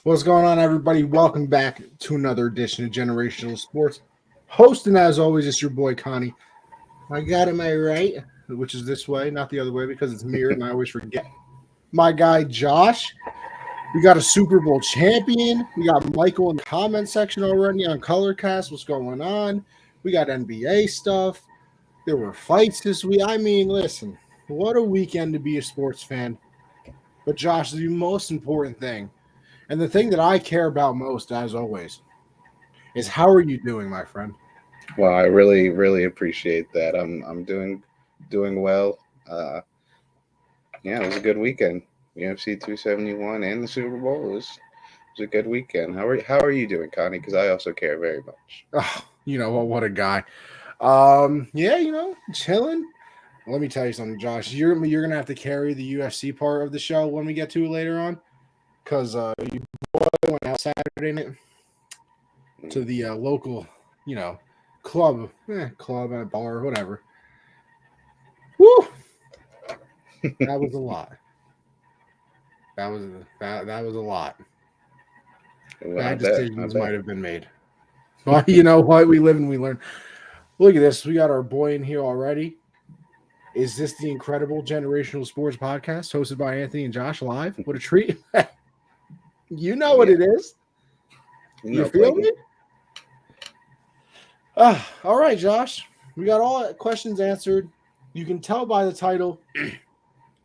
What's going on, everybody? Welcome back to another edition of Generational Sports. Hosting, as always, is your boy Connie. I got it, my right, which is this way, not the other way, because it's mirrored and I always forget. My guy Josh. We got a Super Bowl champion. We got Michael in the comment section already on Colorcast. What's going on? We got NBA stuff. There were fights this week. I mean, listen, what a weekend to be a sports fan. But Josh, the most important thing, and the thing that I care about most, as always, is how are you doing, my friend? Well, I really appreciate that. I'm doing well. Yeah, it was a good weekend. UFC 271 and the Super Bowl was a good weekend. How are you doing, Connie? Because I also care very much. Oh, you know what a guy. Yeah, chilling. Let me tell you something, Josh. You're gonna have to carry the UFC part of the show when we get to it later on, because you went out Saturday night to the local, you know, club and bar, whatever. Woo! That was a lot. That was a lot. Well, I Bad bet. I decisions bet. might have been made. But you know what? We live and we learn. Look at this. We got our boy in here already. Is this the incredible Generational Sports Podcast hosted by Anthony and Josh live? What a treat. You know what Yeah, it is. You feel Clayton. me? All right, Josh. We got all questions answered. You can tell by the title,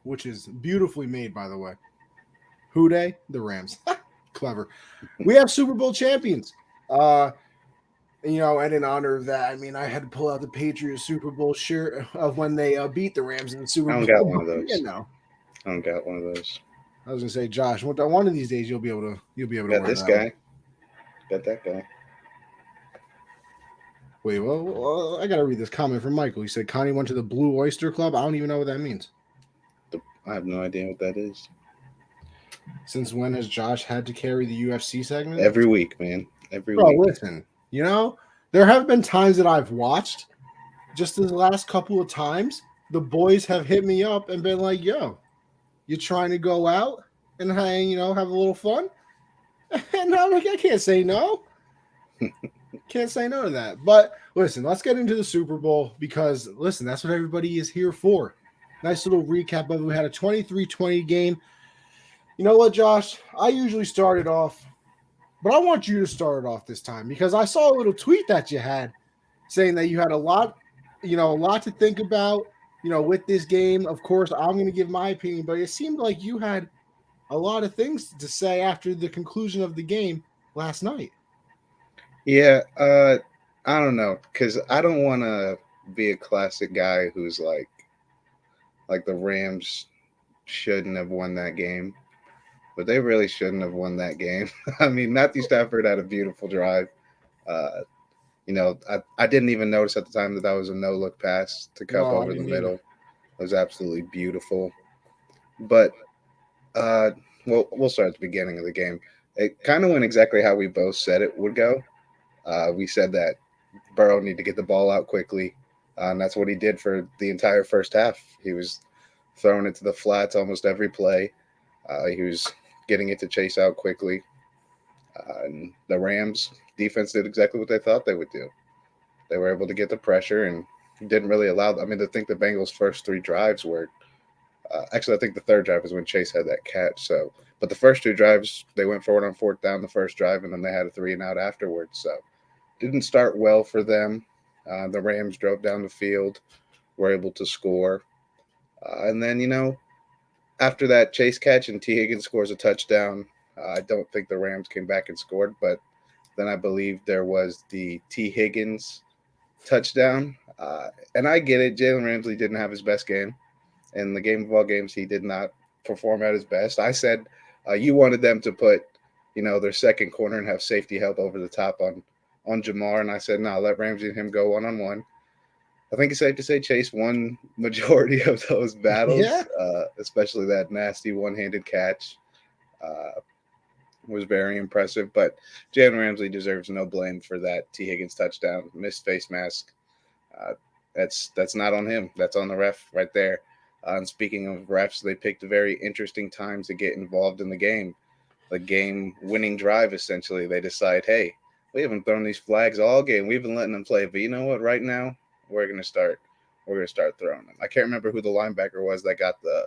which is beautifully made, by the way. Who Dey? The Rams. Clever. We have Super Bowl champions. Uh, and in honor of that, I mean, I had to pull out the Patriots Super Bowl shirt of when they beat the Rams in the Super I don't Bowl. got one of you those. know, I don't got one of those. I was gonna say, Josh, one of these days you'll be able to Got wear this that one. guy. Got that guy. Wait, well, I gotta read this comment from Michael. He said Connie went to the Blue Oyster Club. I don't even know what that means. I have no idea what that is. Since when has Josh had to carry the UFC segment? Every week, man. Every Bro, week. listen, there have been times that I've watched, just the last couple of times, the boys have hit me up and been like, yo, you trying to go out and hang, have a little fun? And I'm like, I can't say no. Can't say no to that. But listen, let's get into the Super Bowl because, listen, that's what everybody is here for. Nice little recap of it. We had a 23-20 game. You know what, Josh? I usually start it off, but I want you to start it off this time because I saw a little tweet that you had saying that you had a lot to think about, with this game. Of course, I'm going to give my opinion, but it seemed like you had a lot of things to say after the conclusion of the game last night. Yeah, I don't know, because I don't want to be a classic guy who's like the Rams shouldn't have won that game, but they really shouldn't have won that game. I mean, Matthew Stafford had a beautiful drive. Uh, I didn't even notice at the time that was a no-look pass to Cup No, I over the didn't either. middle. It was absolutely beautiful. But, uh, well, we'll start at the beginning of the game. It kind of went exactly how we both said it would go. We said that Burrow needed to get the ball out quickly, and that's what he did for the entire first half. He was throwing it to the flats almost every play. He was getting it to Chase out quickly. And the Rams defense did exactly what they thought they would do. They were able to get the pressure and didn't really allow. I mean, I think the Bengals' first three drives were actually, I think the third drive is when Chase had that catch. So, but the first two drives, they went forward on fourth down the first drive, and then they had a 3-and-out afterwards. So, didn't start well for them. The Rams drove down the field, were able to score, and then after that Chase catch and T. Higgins scores a touchdown. I don't think the Rams came back and scored, but then I believe there was the T. Higgins touchdown. And I get it. Jalen Ramsey didn't have his best game. In the game of all games, he did not perform at his best. I said you wanted them to put, their second corner and have safety help over the top on Jamar. And I said, no, let Ramsey and him go one-on-one. I think it's safe to say Chase won majority of those Yeah. battles, especially that nasty one-handed catch. Was very impressive, but Jalen Ramsey deserves no blame for that T. Higgins touchdown. Missed face mask. Uh, that's not on him. That's on the ref right there. And speaking of refs, they picked very interesting times to get involved in the game. the game-winning drive. Essentially, they decide, hey, we haven't thrown these flags all game. We've been letting them play, but you know what? Right now, we're gonna start. We're gonna start throwing them. I can't remember who the linebacker was that got the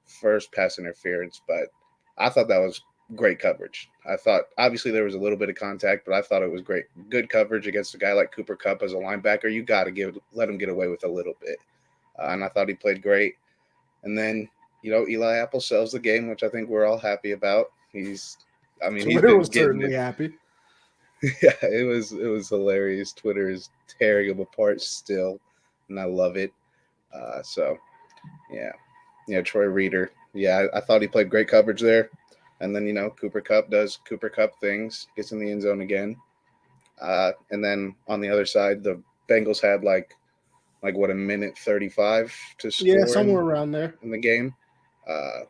first pass interference, but I thought that was great coverage. I thought obviously there was a little bit of contact, but I thought it was great, good coverage against a guy like Cooper Kupp as a linebacker. You got to let him get away with a little bit, and I thought he played great. And then Eli Apple sells the game, which I think we're all happy about. He's Twitter been was getting certainly it. happy. Yeah, it was hilarious. Twitter is tearing him apart still, and I love it. So yeah, Troy Reader. Yeah, I thought he played great coverage there. And then Cooper Kupp does Cooper Kupp things, gets in the end zone again. And then on the other side, the Bengals had like what, a minute 35 to Yeah, score somewhere around there. in the game. Uh,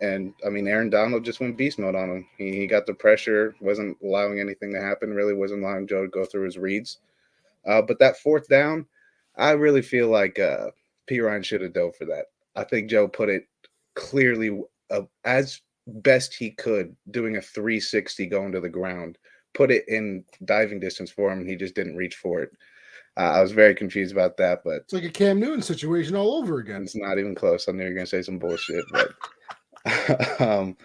and Aaron Donald just went beast mode on him. He got the pressure, wasn't allowing anything to happen, really wasn't allowing Joe to go through his reads. But that fourth down, I really feel like P. Ryan should have dove for that. I think Joe put it clearly as best he could, doing a 360 going to the ground, put it in diving distance for him, and he just didn't reach for it. I was very confused about that, but It's like a Cam Newton situation all over again. it's not even close. I knew you were going to say some bullshit, but um,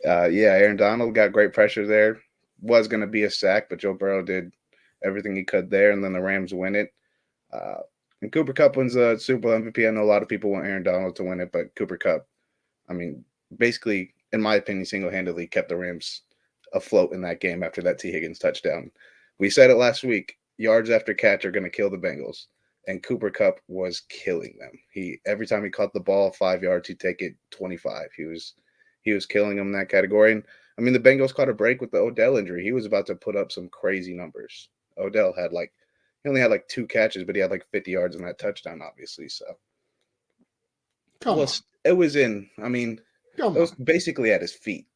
yeah, Aaron Donald got great pressure there. Was going to be a sack, but Joe Burrow did everything he could there, and then the Rams win it. Uh, and Cooper Kupp wins the Super Bowl MVP. I know a lot of people want Aaron Donald to win it, but Cooper Kupp, basically, in my opinion, single-handedly kept the Rams afloat in that game after that T. Higgins touchdown. We said it last week, yards after catch are going to kill the Bengals, and Cooper Kupp was killing them. Every time he caught the ball 5 yards, he'd take it 25. He was killing them in that category. And the Bengals caught a break with the Odell injury. He was about to put up some crazy numbers. Odell he only had 2 catches, but he had 50 yards in that touchdown, obviously. So Come on. it was in. Come It was on. basically at his feet.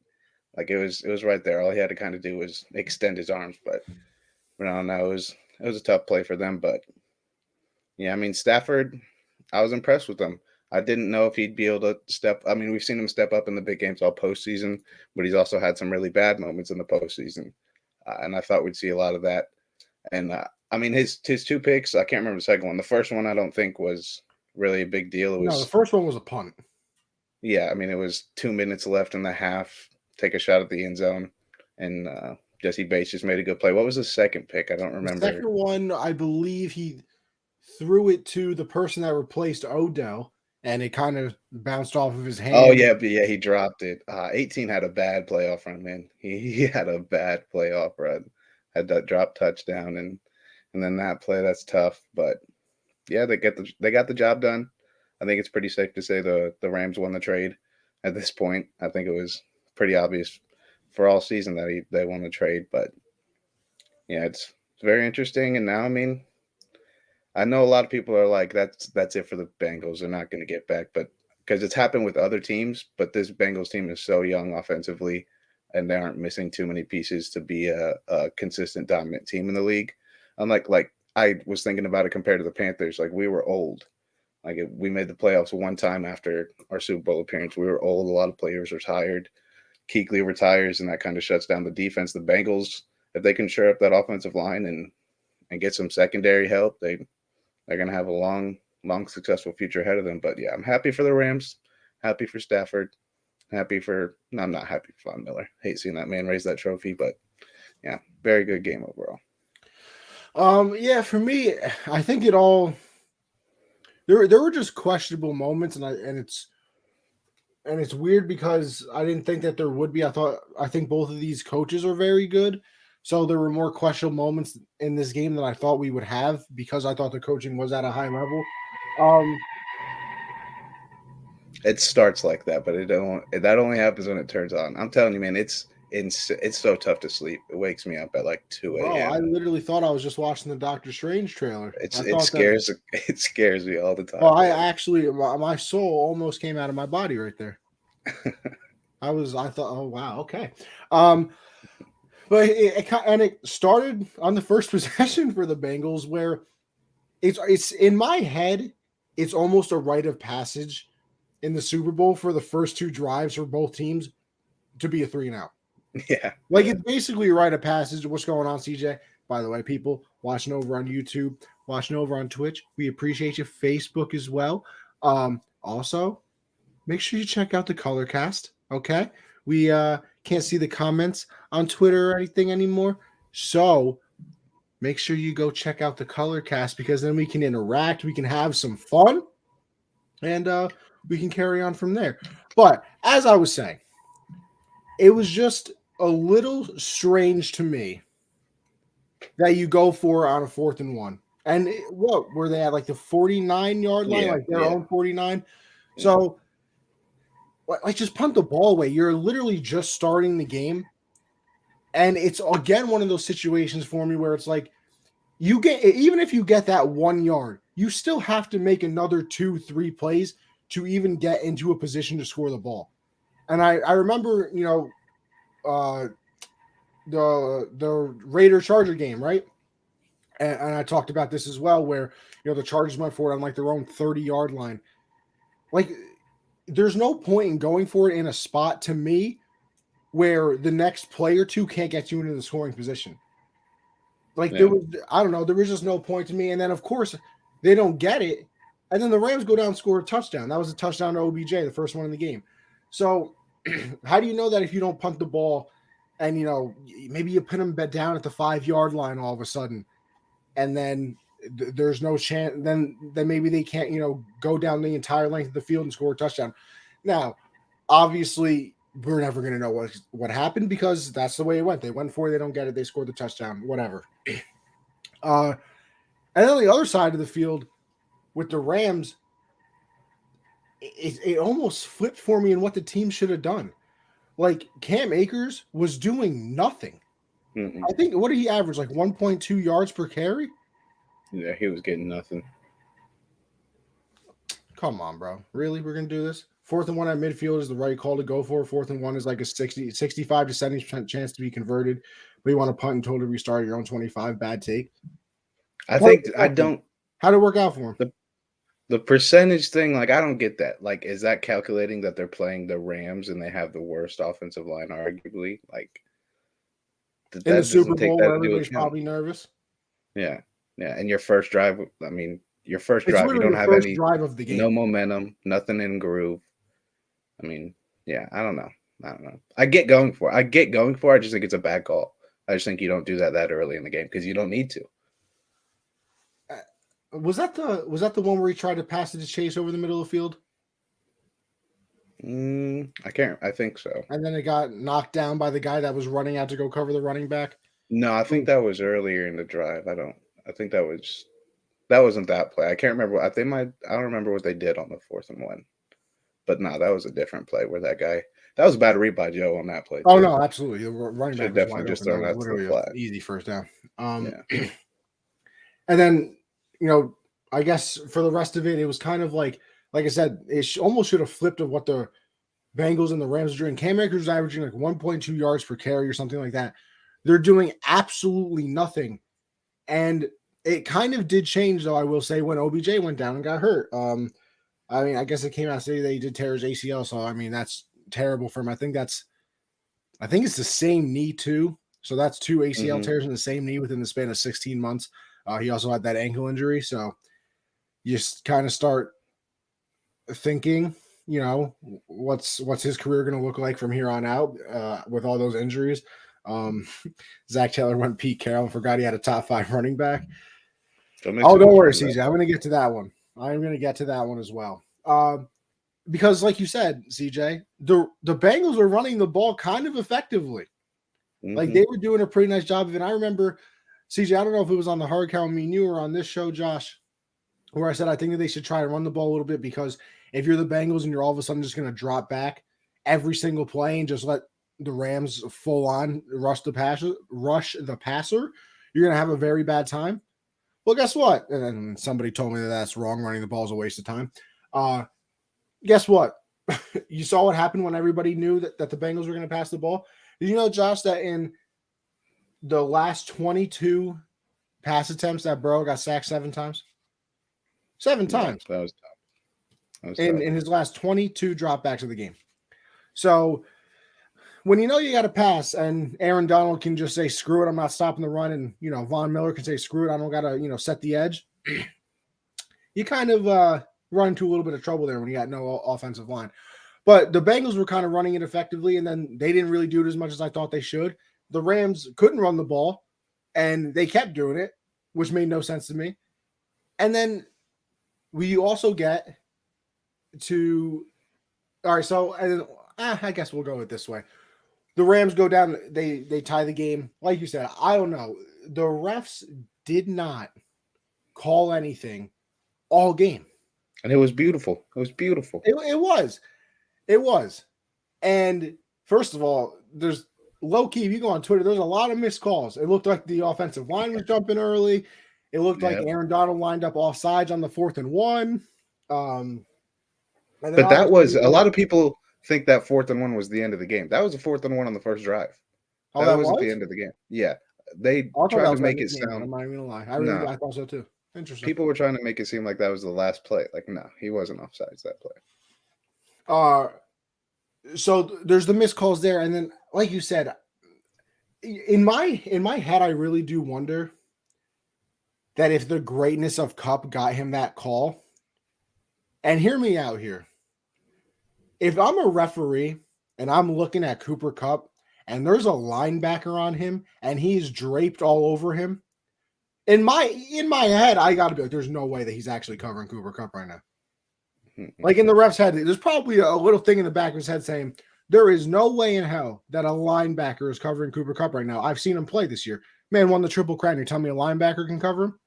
It was right there. All he had to kind of do was extend his arms. But I don't know. It was a tough play for them. But yeah, Stafford, I was impressed with him. I didn't know if he'd be able to step. We've seen him step up in the big games all postseason, but he's also had some really bad moments in the postseason, and I thought we'd see a lot of that. And his 2 picks, I can't remember the second one. The first one I don't think was really a big deal. It No, the was first one was a punt. Yeah, it was 2 minutes left in the half. Take a shot at the end zone, and Jesse Bates just made a good play. What was the second pick? I don't The remember. second one, I believe he threw it to the person that replaced Odell, and it kind of bounced off of his hand. Oh yeah, but yeah, he dropped it. 18 had a bad playoff run, man. He had a bad playoff run. Had that drop touchdown, and then that play. That's tough, but yeah, they got the job done. I think it's pretty safe to say the Rams won the trade at this point. I think it was pretty obvious for all season that they won the trade, but yeah, it's very interesting. And now, I know a lot of people are like, that's it for the Bengals. They're not going to get back, but because it's happened with other teams, but this Bengals team is so young offensively, and they aren't missing too many pieces to be a consistent dominant team in the league. Unlike I was thinking about it compared to the Panthers, we were old. We made the playoffs one time after our Super Bowl appearance. We were old. A lot of players retired. Kuechly retires, and that kind of shuts down the defense. The Bengals, if they can shore up that offensive line and get some secondary help, they're going to have a long, successful future ahead of them. But yeah, I'm happy for the Rams. Happy for Stafford. No, I'm not happy for Von Miller. Hate seeing that man raise that trophy, but yeah, very good game overall. Yeah, for me, I think it all there were just questionable moments, and it's weird because I didn't think that there would be. I think both of these coaches are very good, so there were more questionable moments in this game than I thought we would have because I thought the coaching was at a high level. It starts like that, but that only happens when it turns on. I'm telling you, man, it's so tough to sleep. It wakes me up at 2 Bro, I a.m. literally thought I was just watching the Doctor Strange trailer. It scares me all the time. Well, I actually my soul almost came out of my body right there. I thought, oh wow, okay. But it started on the first possession for the Bengals where it's in my head, it's almost a rite of passage in the Super Bowl for the first 2 drives for both teams to be a 3-and-out. Yeah. Like Yeah. it's basically a rite of passage. What's going on, CJ? By the way, people watching over on YouTube, watching over on Twitch, we appreciate you. Facebook as well. Also, make sure you check out the color cast. Okay, we can't see the comments on Twitter or anything anymore, so make sure you go check out the color cast because then we can interact, we can have some fun, and we can carry on from there. But as I was saying, it was just a little strange to me that you go for on a 4th and 1. And what were they at, like the 49-yard line, Yeah. like their Yeah. own 49? Yeah. So, like, just punt the ball away. You're literally just starting the game. And it's again one of those situations for me where it's like, you get, even if you get that 1 yard, you still have to make another 2-3 plays to even get into a position to score the ball. And I remember, the Raider Charger game, right? And I talked about this as well, where the Chargers went for it on like their own 30-yard line. Like, there's no point in going for it in a spot to me where the next play or two can't get you into the scoring position. Like there was, I don't know, there was just no point to me. And then of course they don't get it, and then the Rams go down and score a touchdown. That was a touchdown to OBJ, the first one in the game. So how do you know that if you don't punt the ball and maybe you put them down at the 5-yard line all of a sudden, and then there's no chance, then maybe they can't go down the entire length of the field and score a touchdown. Now obviously we're never going to know what happened because that's the way it went. They went for it, they don't get it, they scored the touchdown, whatever. And then on the other side of the field with the Rams, it almost flipped for me in what the team should have done. Like Cam Akers was doing nothing. Mm-mm. I think, what did he average? Like 1.2 yards per carry? Yeah, he was getting nothing. Come on, bro. Really? We're going to do this? 4th-and-1 at midfield is the right call to go for. 4th-and-1 is like a 65 to 70% chance to be converted. But you want to punt and totally restart your own 25. Bad take. I think I don't. How'd it work out for him? The percentage thing, like, I don't get that. Like, is that calculating that they're playing the Rams and they have the worst offensive line, arguably? Like, in the Super Bowl, where everybody's probably nervous. Yeah, yeah. And your first drive, I mean, your first It's drive, you don't the have first any drive of the game. No momentum, nothing in groove. I mean, yeah, I don't know. I get going for it. I just think it's a bad call. I just think you don't do that early in the game because you don't need to. Was that the one where he tried to pass it to Chase over the middle of the field? I can't. I think so. And then it got knocked down by the guy that was running out to go cover the running back. No, I think that was earlier in the drive. I think that wasn't that play. I can't remember. I don't remember what they did on the 4th-and-1. But no, that was a different play where that was a bad read by Joe on that play. Oh no, absolutely. The running back should definitely just thrown out to the flat. Easy first down. Yeah. And then I guess for the rest of it, it was kind of like I said, it almost should have flipped of what the Bengals and the Rams are doing. Cam Akers was averaging like 1.2 yards per carry or something like that. They're doing absolutely nothing. And it kind of did change, though, I will say, when OBJ went down and got hurt. I mean, I guess it came out today that he did tear his ACL. So, I mean, that's terrible for him. I think it's the same knee, too. So that's 2 ACL tears in the same knee within the span of 16 months. He also had that ankle injury. So you just kind of start thinking, what's his career going to look like from here on out with all those injuries. Zach Taylor went Pete Carroll and forgot he had a top 5 running back. Don't worry, CJ. I'm going to get to that one. I'm going to get to that one as well. Because like you said, CJ, the Bengals were running the ball kind of effectively. Like they were doing a pretty nice job of it. I remember, CJ, I don't know if it was on the Hard Count Me and You or on this show, Josh, where I said I think that they should try to run the ball a little bit because if you're the Bengals and you're all of a sudden just going to drop back every single play and just let the Rams full on rush the passer, you're going to have a very bad time. Well, guess what? And then somebody told me that that's wrong. Running the ball is a waste of time. Guess what? You saw what happened when everybody knew that the Bengals were going to pass the ball. Did you know, Josh, that in the last 22 pass attempts that Burrow got sacked 7 times? 7 times. That was tough. In his last 22 dropbacks of the game. So when you know you got to pass, and Aaron Donald can just say, "Screw it, I'm not stopping the run," and Von Miller can say, "Screw it, I don't got to set the edge." You kind of run into a little bit of trouble there when you got no offensive line. But the Bengals were kind of running it effectively, and then they didn't really do it as much as I thought they should. The Rams couldn't run the ball, and they kept doing it, which made no sense to me. And then we also get to all right. So I guess we'll go it this way. The Rams go down. They tie the game. Like you said, I don't know. The refs did not call anything all game. And it was beautiful. It was beautiful. It was. It was. And first of all, there's low key, if you go on Twitter, there's a lot of missed calls. It looked like the offensive line was jumping early. It looked like Aaron Donald lined up off sides on the 4th and 1. But that was a lot of people think that 4th and 1 was the end of the game. That was a 4th and 1 on the first drive. That wasn't the end of the game. Yeah. They tried to make it sound. I'm not even gonna lie. I thought so too. Interesting. People were trying to make it seem like that was the last play. Like, no, he wasn't offsides that play. So there's the missed calls there, and then like you said, in my head, I really do wonder that if the greatness of Kupp got him that call. And hear me out here. If I'm a referee and I'm looking at Cooper Kupp and there's a linebacker on him and he's draped all over him, in my head, I got to be like, there's no way that he's actually covering Cooper Kupp right now. Like in the ref's head, there's probably a little thing in the back of his head saying, there is no way in hell that a linebacker is covering Cooper Kupp right now. I've seen him play this year. Man won the Triple Crown. You tell me a linebacker can cover him?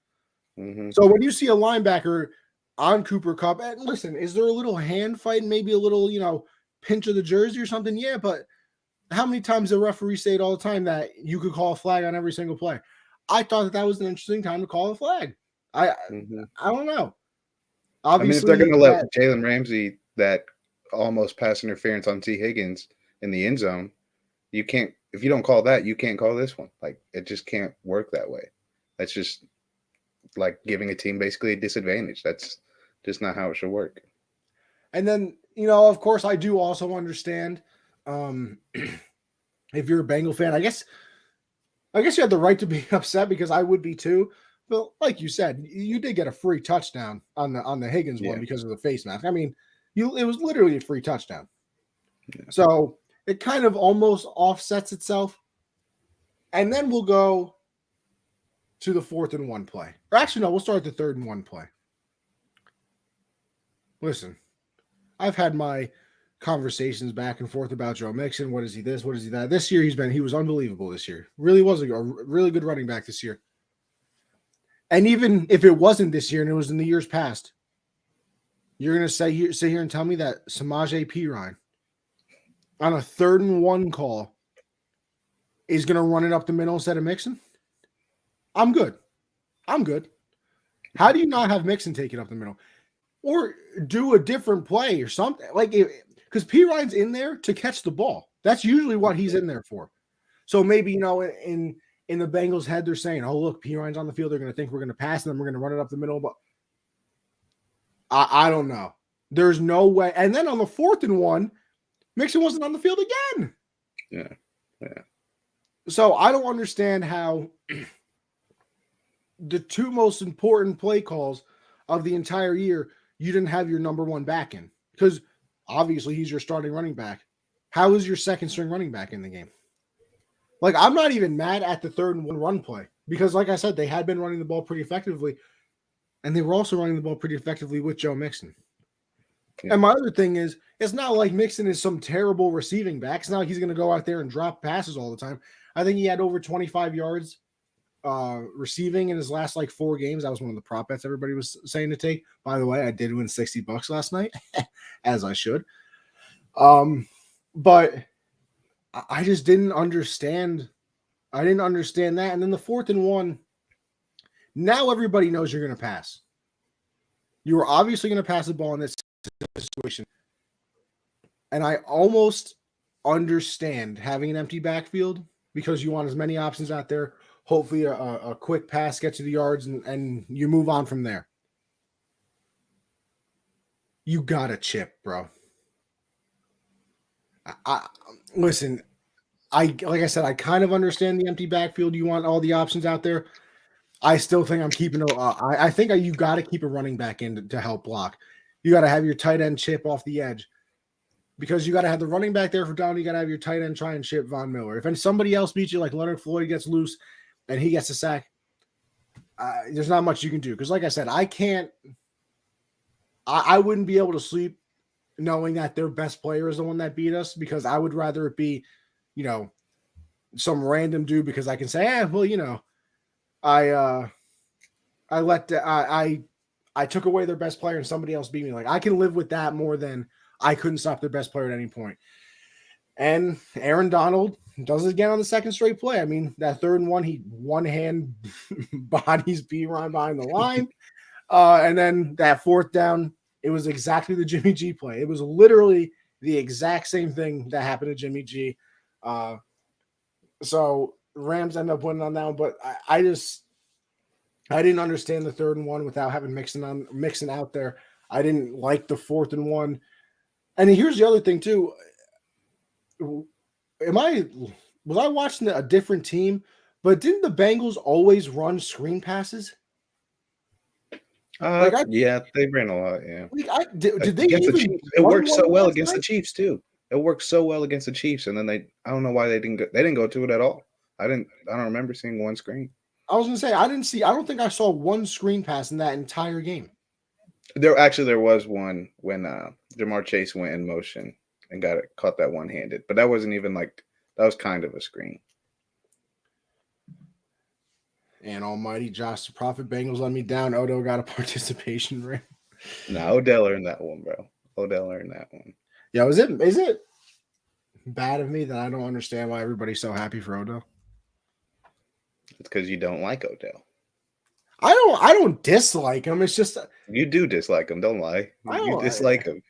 Mm-hmm. So when you see a linebacker on Cooper Kupp, and listen, is there a little hand fight, maybe a little, pinch of the jersey or something? Yeah, but how many times the referee say it all the time that you could call a flag on every single play? I thought that was an interesting time to call a flag. I don't know. Obviously, if they're going to let Jalen Ramsey that almost pass interference on T. Higgins in the end zone, you can't. If you don't call that, you can't call this one. Like, it just can't work that way. That's just like giving a team basically a disadvantage. That's just not how it should work. And then, of course, I do also understand if you're a Bengal fan, I guess you have the right to be upset because I would be too. But like you said, you did get a free touchdown on the Higgins one because of the face mask. I mean, it was literally a free touchdown. Yeah. So it kind of almost offsets itself. And then we'll go to the 4th and 1 play. Or actually, no, we'll start the 3rd and 1 play. Listen, I've had my conversations back and forth about Joe Mixon. What is he this? What is he that? This year he was unbelievable this year. Really was a really good running back this year. And even if it wasn't this year and it was in the years past, you're going to sit here and tell me that Samaje Perine on a 3rd and 1 call is going to run it up the middle instead of Mixon? I'm good. How do you not have Mixon take it up the middle? Or do a different play or something? Because Perine's in there to catch the ball. That's usually what he's in there for. So maybe, in the Bengals' head, they're saying, oh, look, Perine's on the field. They're going to think we're going to pass, and then we're going to run it up the middle. But I don't know. There's no way. And then on the 4th and 1, Mixon wasn't on the field again. Yeah. So I don't understand how the 2 most important play calls of the entire year, you didn't have your number 1 back in. Because obviously he's your starting running back. How is your second string running back in the game? Like, I'm not even mad at the 3rd and 1 run play because, like I said, they had been running the ball pretty effectively, and they were also running the ball pretty effectively with Joe Mixon. Yeah. And my other thing is, it's not like Mixon is some terrible receiving back. It's not like he's going to go out there and drop passes all the time. I think he had over 25 yards receiving in his last 4 games. That was one of the prop bets everybody was saying to take. By the way, I did win $60 last night, as I should. But I just didn't understand. I didn't understand that. And then the 4th and 1, now everybody knows you're going to pass. You were obviously going to pass the ball in this situation. And I almost understand having an empty backfield because you want as many options out there. Hopefully a quick pass gets you the yards and you move on from there. You got to chip, bro. Listen, like I said, I kind of understand the empty backfield. You want all the options out there. I still think I'm keeping. I think you got to keep a running back in to help block. You got to have your tight end chip off the edge because you got to have the running back there for down. You got to have your tight end try and chip Von Miller. If somebody else beats you, like Leonard Floyd gets loose and he gets a sack, there's not much you can do. Because, like I said, I can't. I wouldn't be able to sleep knowing that their best player is the one that beat us because I would rather it be, some random dude because I can say, I took away their best player and somebody else beat me. Like I can live with that more than I couldn't stop their best player at any point. And Aaron Donald does it again on the second straight play. I mean, that 3rd and 1, he one hand bodies B-Ron behind the line. And then that 4th down, it was exactly the Jimmy G play. It was literally the exact same thing that happened to Jimmy G. So Rams end up winning on that one, but I didn't understand the 3rd and 1 without having mixing out there. I didn't like the 4th and 1. And here's the other thing too. Was I watching a different team? But didn't the Bengals always run screen passes? Yeah, they ran a lot. Yeah, did they against even the Chiefs? It worked so well against night? the Chiefs too. It worked so well against the Chiefs, and then I don't know why they didn't go to it at all. I don't remember seeing one screen. I was gonna say I don't think I saw one screen pass in that entire game. There was one when Jamar Chase went in motion and caught that one-handed, but that wasn't even that was kind of a screen. And almighty Josh, the Prophet Bengals let me down. Odo got a participation ring. No, Odell earned that one, bro. Odell earned that one. Yeah, is it bad of me that I don't understand why everybody's so happy for Odell? It's because you don't like Odell. I don't dislike him. It's just you do dislike him. Don't lie. You dislike him.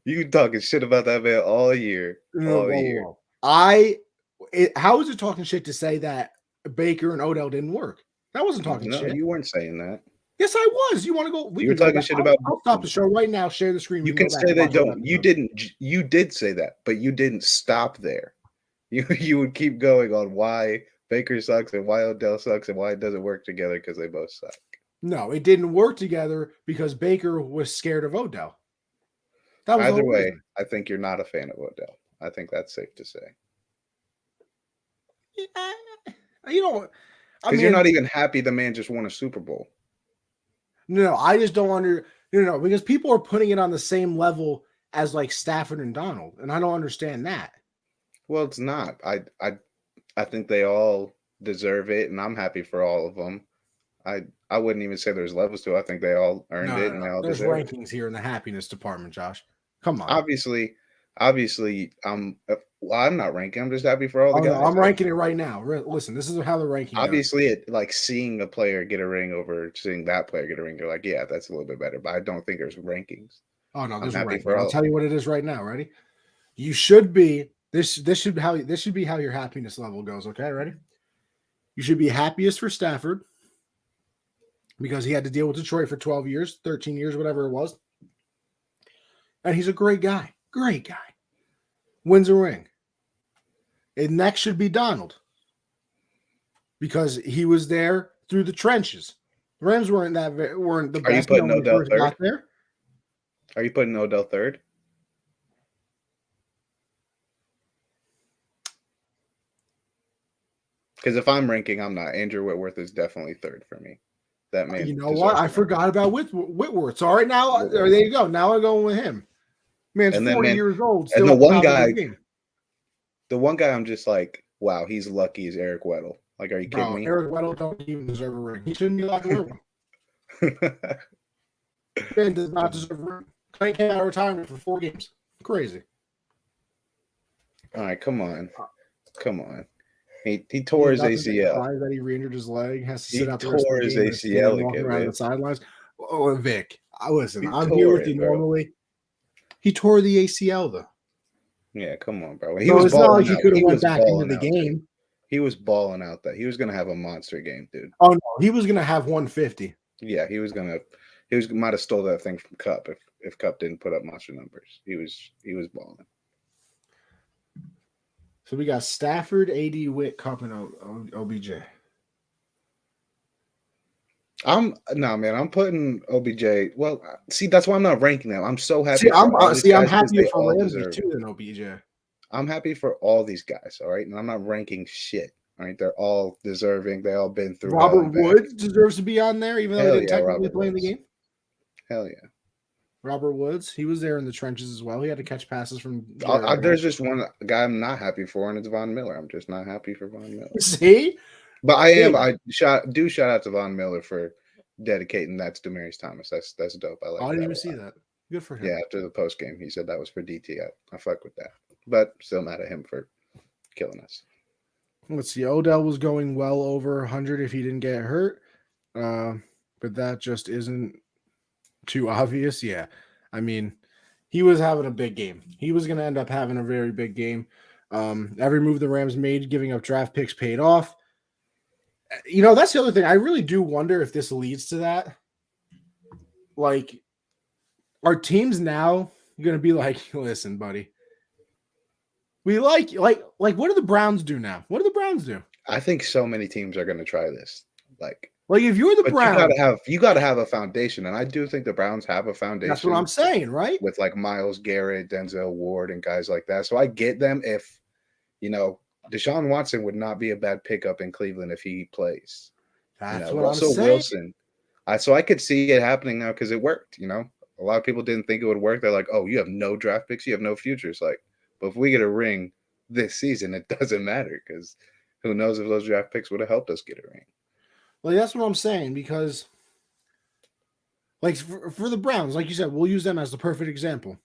You talking shit about that man all year. Year. How is it talking shit to say that Baker and Odell didn't work? That wasn't talking shit. No, you weren't saying that. Yes, I was. You want to go? You were talking shit about. I'll stop the show right now. Share the screen. You can say they don't. You didn't. You did say that, but you didn't stop there. You would keep going on why Baker sucks and why Odell sucks and why it doesn't work together because they both suck. No, it didn't work together because Baker was scared of Odell. That was either way. I think you're not a fan of Odell. I think that's safe to say. Yeah, because you're not even happy the man just won a Super Bowl. No, I just don't because people are putting it on the same level as like Stafford and Donald, and I don't understand that. Well, it's not. I think they all deserve it, and I'm happy for all of them. I wouldn't even say there's levels to it. I think they all earned it, and they all deserve it. There's rankings here in the happiness department, Josh. Come on. Obviously, I'm not ranking. I'm just happy for all the guys. No, I'm ranking it right now. Listen, this is how the ranking. Obviously, it like seeing a player get a ring over seeing that player get a ring. You're like, yeah, that's a little bit better. But I don't think there's rankings. Oh no, there's a ranking. I'll tell you what it is right now. Ready? You should be this should be how your happiness level goes. Okay, ready? You should be happiest for Stafford because he had to deal with Detroit for 12 years, 13 years, whatever it was. And he's a great guy. Great guy. Wins a ring. And next should be Donald. Because he was there through the trenches. The Rams weren't the best. Are you putting Odell third? There. Are you putting Odell third? Because if I'm ranking, I'm not. Andrew Whitworth is definitely third for me. That man. You know what? I forgot about Whitworth. All right, now there you go. Now I'm going with him. Man's 40 years old. Still and the one guy I'm just like, wow, he's lucky is Eric Weddle. Like, are you kidding me? Eric Weddle don't even deserve a ring. He shouldn't be allowed to wear one. Ben does not deserve a ring. Clay came out of retirement for 4 games. Crazy. All right, come on. He tore his ACL. That he re-injured his leg. Has to sit out the rest of the game. He tore his ACL again. Around the sidelines. Oh, Vic, listen, I'm here with you normally. He tore the ACL though. Yeah, come on, bro. He was balling out. He could have went back into the game. He was balling out that he was gonna have a monster game, dude. Oh no, he was gonna have 150. Yeah, he might have stole that thing from Cup if Cup didn't put up monster numbers. He was balling. So we got Stafford, AD, Witt, Cup, and OBJ. I'm putting OBJ. Well, see, that's why I'm not ranking them. I'm so happy See, for all these I'm guys because happier they for all Ramsey deserve it. too than OBJ. I'm happy for all these guys, all right? And I'm not ranking shit. All right, they're all deserving. They all been through hell Robert and back. Woods deserves to be on there, even though he Hell didn't yeah, technically Robert play in the Woods. game. Hell yeah. Robert Woods, he was there in the trenches as well. He had to catch passes from There's just one guy I'm not happy for, and it's Von Miller. I'm just not happy for Von Miller. See? But I am. I shout out to Von Miller for dedicating that to Demarius Thomas. That's dope. I like. I didn't that even a see lot. that. Good for him. Yeah, after the post game, he said that was for DT. I fuck with that, but still mad at him for killing us. Let's see. Odell was going well over 100 if he didn't get hurt, but that just isn't too obvious. Yeah, I mean, he was having a big game. He was going to end up having a very big game. Every move the Rams made, giving up draft picks, paid off. You know, that's the other thing. I really do wonder if this leads to that. Like, are teams now going to be like, listen, buddy, we like what do the Browns do now? What do the Browns do? I think so many teams are going to try this. Like if you're the Browns, you gotta have a foundation, and I do think the Browns have a foundation. That's what I'm saying, right? With like Myles Garrett, Denzel Ward, and guys like that. So I get them if Deshaun Watson would not be a bad pickup in Cleveland if he plays. That's what Russell I'm saying. Wilson. So I could see it happening now because it worked. A lot of people didn't think it would work. They're like, "Oh, you have no draft picks, you have no futures." Like, but if we get a ring this season, it doesn't matter because who knows if those draft picks would have helped us get a ring. Well, that's what I'm saying because, like, for the Browns, like you said, we'll use them as the perfect example.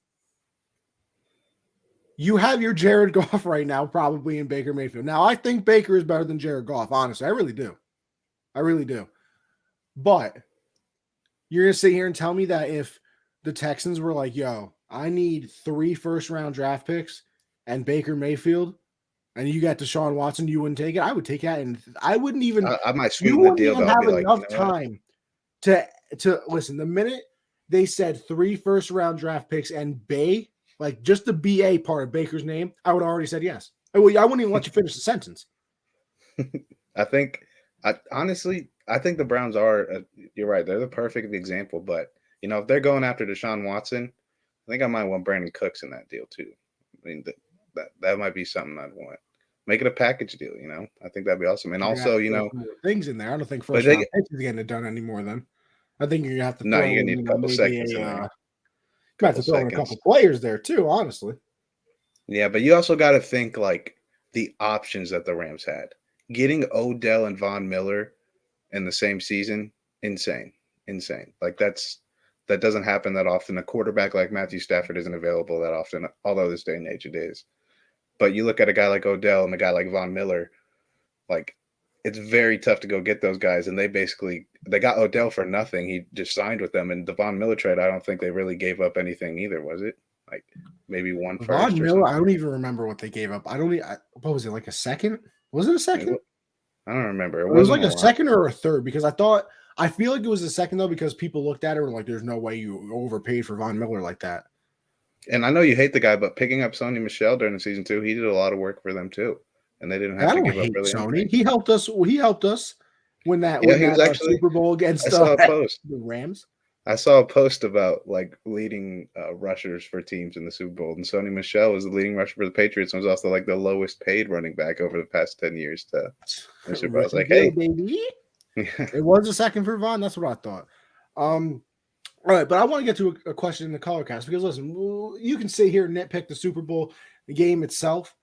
You have your Jared Goff right now, probably in Baker Mayfield. Now, I think Baker is better than Jared Goff, honestly. I really do. But you're going to sit here and tell me that if the Texans were like, yo, I need 3 first-round draft picks and Baker Mayfield, and you got Deshaun Watson, you wouldn't take it? I would take that, and I wouldn't even – I might sweeten the deal, but I'll be like, enough time to listen. The minute they said 3 first-round draft picks and Bay, like just the BA part of Baker's name, I would have already said yes. I wouldn't even let you finish the sentence. Honestly, I think the Browns are, you're right, they're the perfect example. But, if they're going after Deshaun Watson, I think I might want Brandon Cooks in that deal too. I mean, that might be something I'd want. Make it a package deal, I think that'd be awesome. And also, things in there. I don't think first round picks is getting it done anymore then. I think you're going to have to throw you're going to need a couple seconds in there. You have to throw in a couple players there too, honestly. Yeah, but you also got to think like the options that the Rams had. Getting Odell and Von Miller in the same season, insane. Like that doesn't happen that often. A quarterback like Matthew Stafford isn't available that often, although this day and age it is. But you look at a guy like Odell and a guy like Von Miller, like it's very tough to go get those guys. And they got Odell for nothing. He just signed with them. And the Von Miller trade, I don't think they really gave up anything either, was it? Like maybe one first. Von Miller, I don't even remember what they gave up. What was it, like a second? Was it a second? I don't remember. It was like a second or a third because I feel like it was a second though because people looked at it and were like, there's no way you overpaid for Von Miller like that. And I know you hate the guy, but picking up Sony Michel during the season 2, he did a lot of work for them too, and they didn't have to give up really Sony. Anything. He helped us when that Super Bowl against the Rams. I saw a post about like leading rushers for teams in the Super Bowl, and Sony Michel was the leading rusher for the Patriots and was also like the lowest paid running back over the past 10 years. To Super Bowl. I was like, hey, baby. It was a second for Von. That's what I thought. All right, but I want to get to a question in the color cast because listen, you can sit here and nitpick the Super Bowl, the game itself,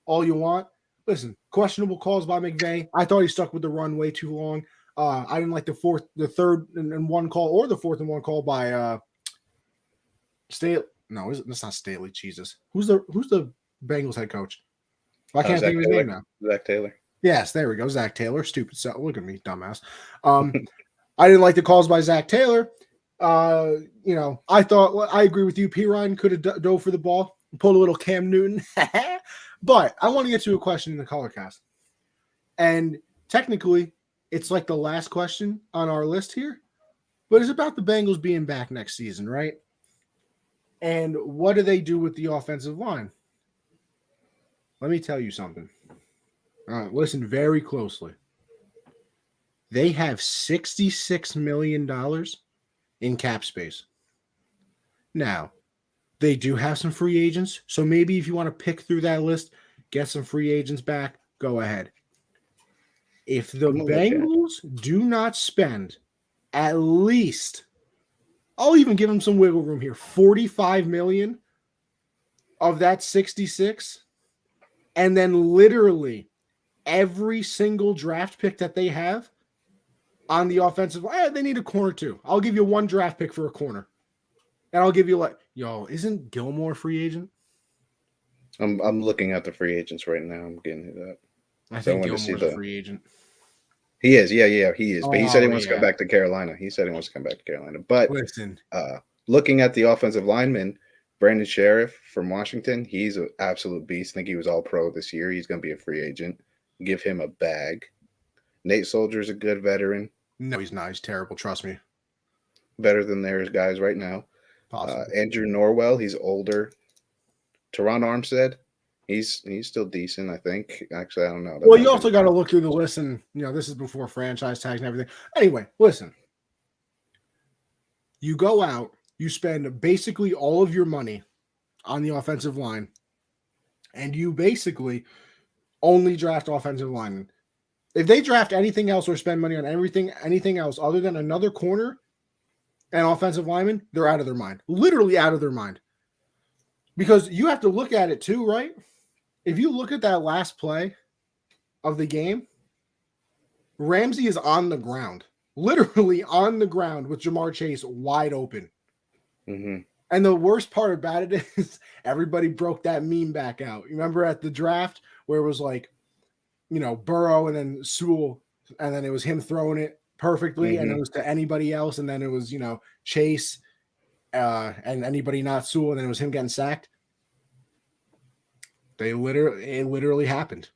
all you want. Listen, questionable calls by McVay. I thought he stuck with the run way too long. I didn't like the third and one call or the fourth and one call by Staley. No, that's not Staley. Jesus, who's the Bengals head coach? I can't think of his name now. Zach Taylor. Yes, there we go. Zach Taylor. Stupid. So look at me, dumbass. I didn't like the calls by Zach Taylor. I thought I agree with you. P. Ryan could have dove for the ball, pulled a little Cam Newton. But I want to get to a question in the color cast, and technically, it's like the last question on our list here, but it's about the Bengals being back next season, right? And what do they do with the offensive line? Let me tell you something. All right, listen very closely. They have $66 million in cap space. Now, they do have some free agents. So maybe if you want to pick through that list, get some free agents back, go ahead. If the Bengals do not spend at least, I'll even give them some wiggle room here, 45 million of that 66, and then literally every single draft pick that they have on the offensive line, they need a corner too. I'll give you one draft pick for a corner. And I'll give you isn't Gilmore a free agent? I'm looking at the free agents right now. I'm getting it up. I think Gilmore's a free agent. He is, yeah, he is. But he said he wants to come back to Carolina. But listen, looking at the offensive lineman, Brandon Sheriff from Washington, he's an absolute beast. I think he was all pro this year. He's going to be a free agent. Give him a bag. Nate Soldier's a good veteran. No, he's not. He's terrible. Trust me. Better than their guys right now. Andrew Norwell, he's older. Teron Armstead, he's still decent, I think. Actually, I don't know. Well, you also got to look through the list, and this is before franchise tags and everything. Anyway, listen. You go out, you spend basically all of your money on the offensive line, and you basically only draft offensive linemen. If they draft anything else or spend money on anything else other than another corner and offensive lineman, they're out of their mind. Literally out of their mind. Because you have to look at it too, right? If you look at that last play of the game, Ramsey is on the ground. Literally on the ground with Jamar Chase wide open. Mm-hmm. And the worst part about it is everybody broke that meme back out. You remember at the draft where it was like, Burrow and then Sewell, and then it was him throwing it perfectly, and it was to anybody else, and then it was, Chase and anybody not Sewell, and then it was him getting sacked. It literally happened.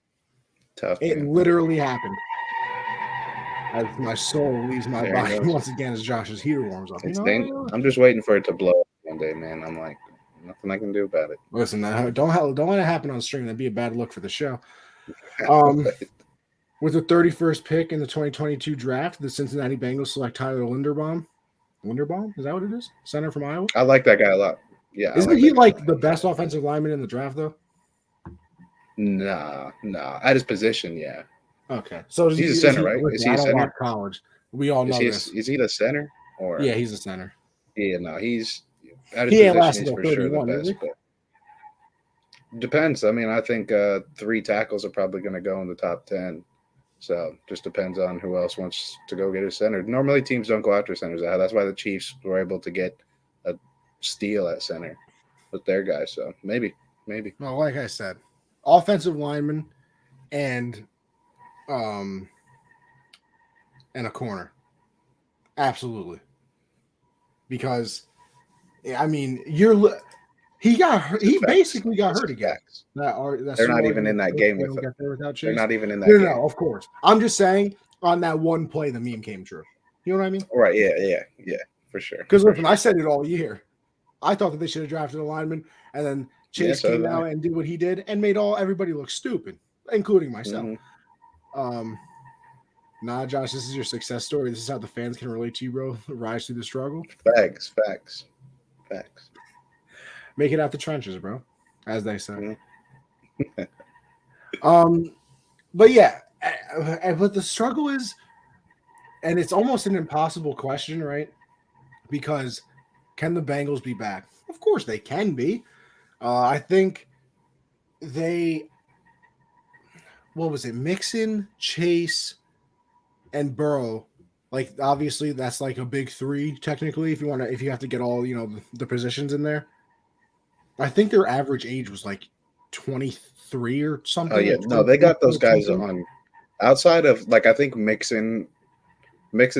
Tough. It literally happened. As my soul leaves my body once again as Josh's heater warms up. I'm just waiting for it to blow one day, man. I'm like, nothing I can do about it. Listen, don't let it happen on stream. That'd be a bad look for the show. With the 31st pick in the 2022 draft, the Cincinnati Bengals select Tyler Linderbaum. Linderbaum? Is that what it is? Center from Iowa? I like that guy a lot. Yeah. Isn't he the best offensive lineman in the draft, though? Nah. At his position, yeah. Okay. So he's a center, right? Is he a center? Watch college. We all know this. Is he the center? Or yeah, he's a center. Yeah, no, he's at his position, he's for sure the best. But depends. I mean, I think 3 tackles are probably going to go in the top 10. So just depends on who else wants to go get a center. Normally teams don't go after centers. That's why the Chiefs were able to get a steal at center with their guys. So maybe. Well, like I said, offensive lineman and a corner. Absolutely. Because I mean, he basically got hurt again. They're not even in that game with him. They're not even in that game. No, of course. I'm just saying on that one play, the meme came true. You know what I mean? Right. Yeah, for sure. Because listen, I said it all year. I thought that they should have drafted a lineman, and then Chase came out and did what he did and made everybody look stupid, including myself. Mm-hmm. Nah, Josh, this is your success story. This is how the fans can relate to you, bro. Rise through the struggle. Facts. Make it out the trenches, bro, as they say. Mm-hmm. But yeah, but the struggle is, and it's almost an impossible question, right? Because can the Bengals be back? Of course they can be. I think Mixon, Chase, and Burrow. Like, obviously that's like a big 3 technically if you have to get all, the positions in there. I think their average age was like 23 or something. Oh yeah, no, they got those guys on outside of, like, I think Mixon's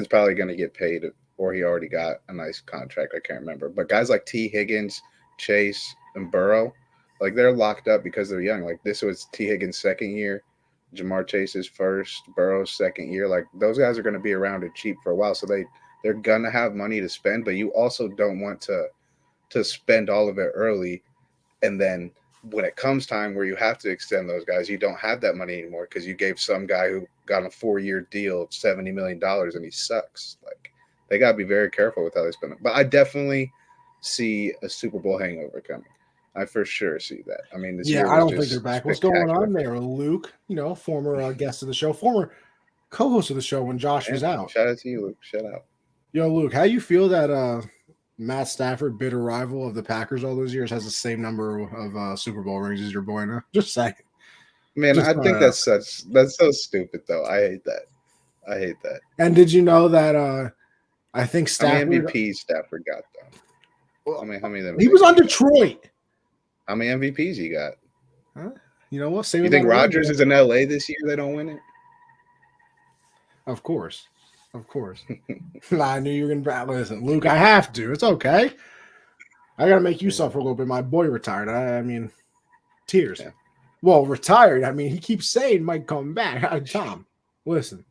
probably going to get paid, or he already got a nice contract. I can't remember, but guys like T. Higgins, Chase, and Burrow, like, they're locked up because they're young. Like, this was T. Higgins' second year, Jamar Chase's first, Burrow's second year. Like, those guys are going to be around and cheap for a while, so they're going to have money to spend, but you also don't want to spend all of it early and then when it comes time where you have to extend those guys, you don't have that money anymore because you gave some guy who got a 4-year deal $70 million and he sucks. Like, they got to be very careful with how they spend it. But I definitely see a Super Bowl hangover coming. I for sure see that. I mean, this Yeah, year I was don't think they're just back. What's going spectacular. on there, Luke? Former guest of the show, former co-host of the show when Josh was out. Shout out to you, Luke. Shout out. Luke, how you feel that Matt Stafford, bitter rival of the Packers all those years, has the same number of Super Bowl rings as your boy now? Just saying. Man, Just I think that's so stupid though. I hate that. And did you know that I think Stafford, how many MVPs Stafford got though? Well, I mean, how many of them? He was on Detroit. How many MVPs he got? Huh? You know what? Same. You think Rodgers is in LA this year? They don't win it. Of course. I knew you were gonna listen, Luke. I have to. It's okay. I gotta make you suffer a little bit. My boy retired. I mean, tears. Yeah. Well, retired. I mean, he keeps saying might come back. Tom, listen.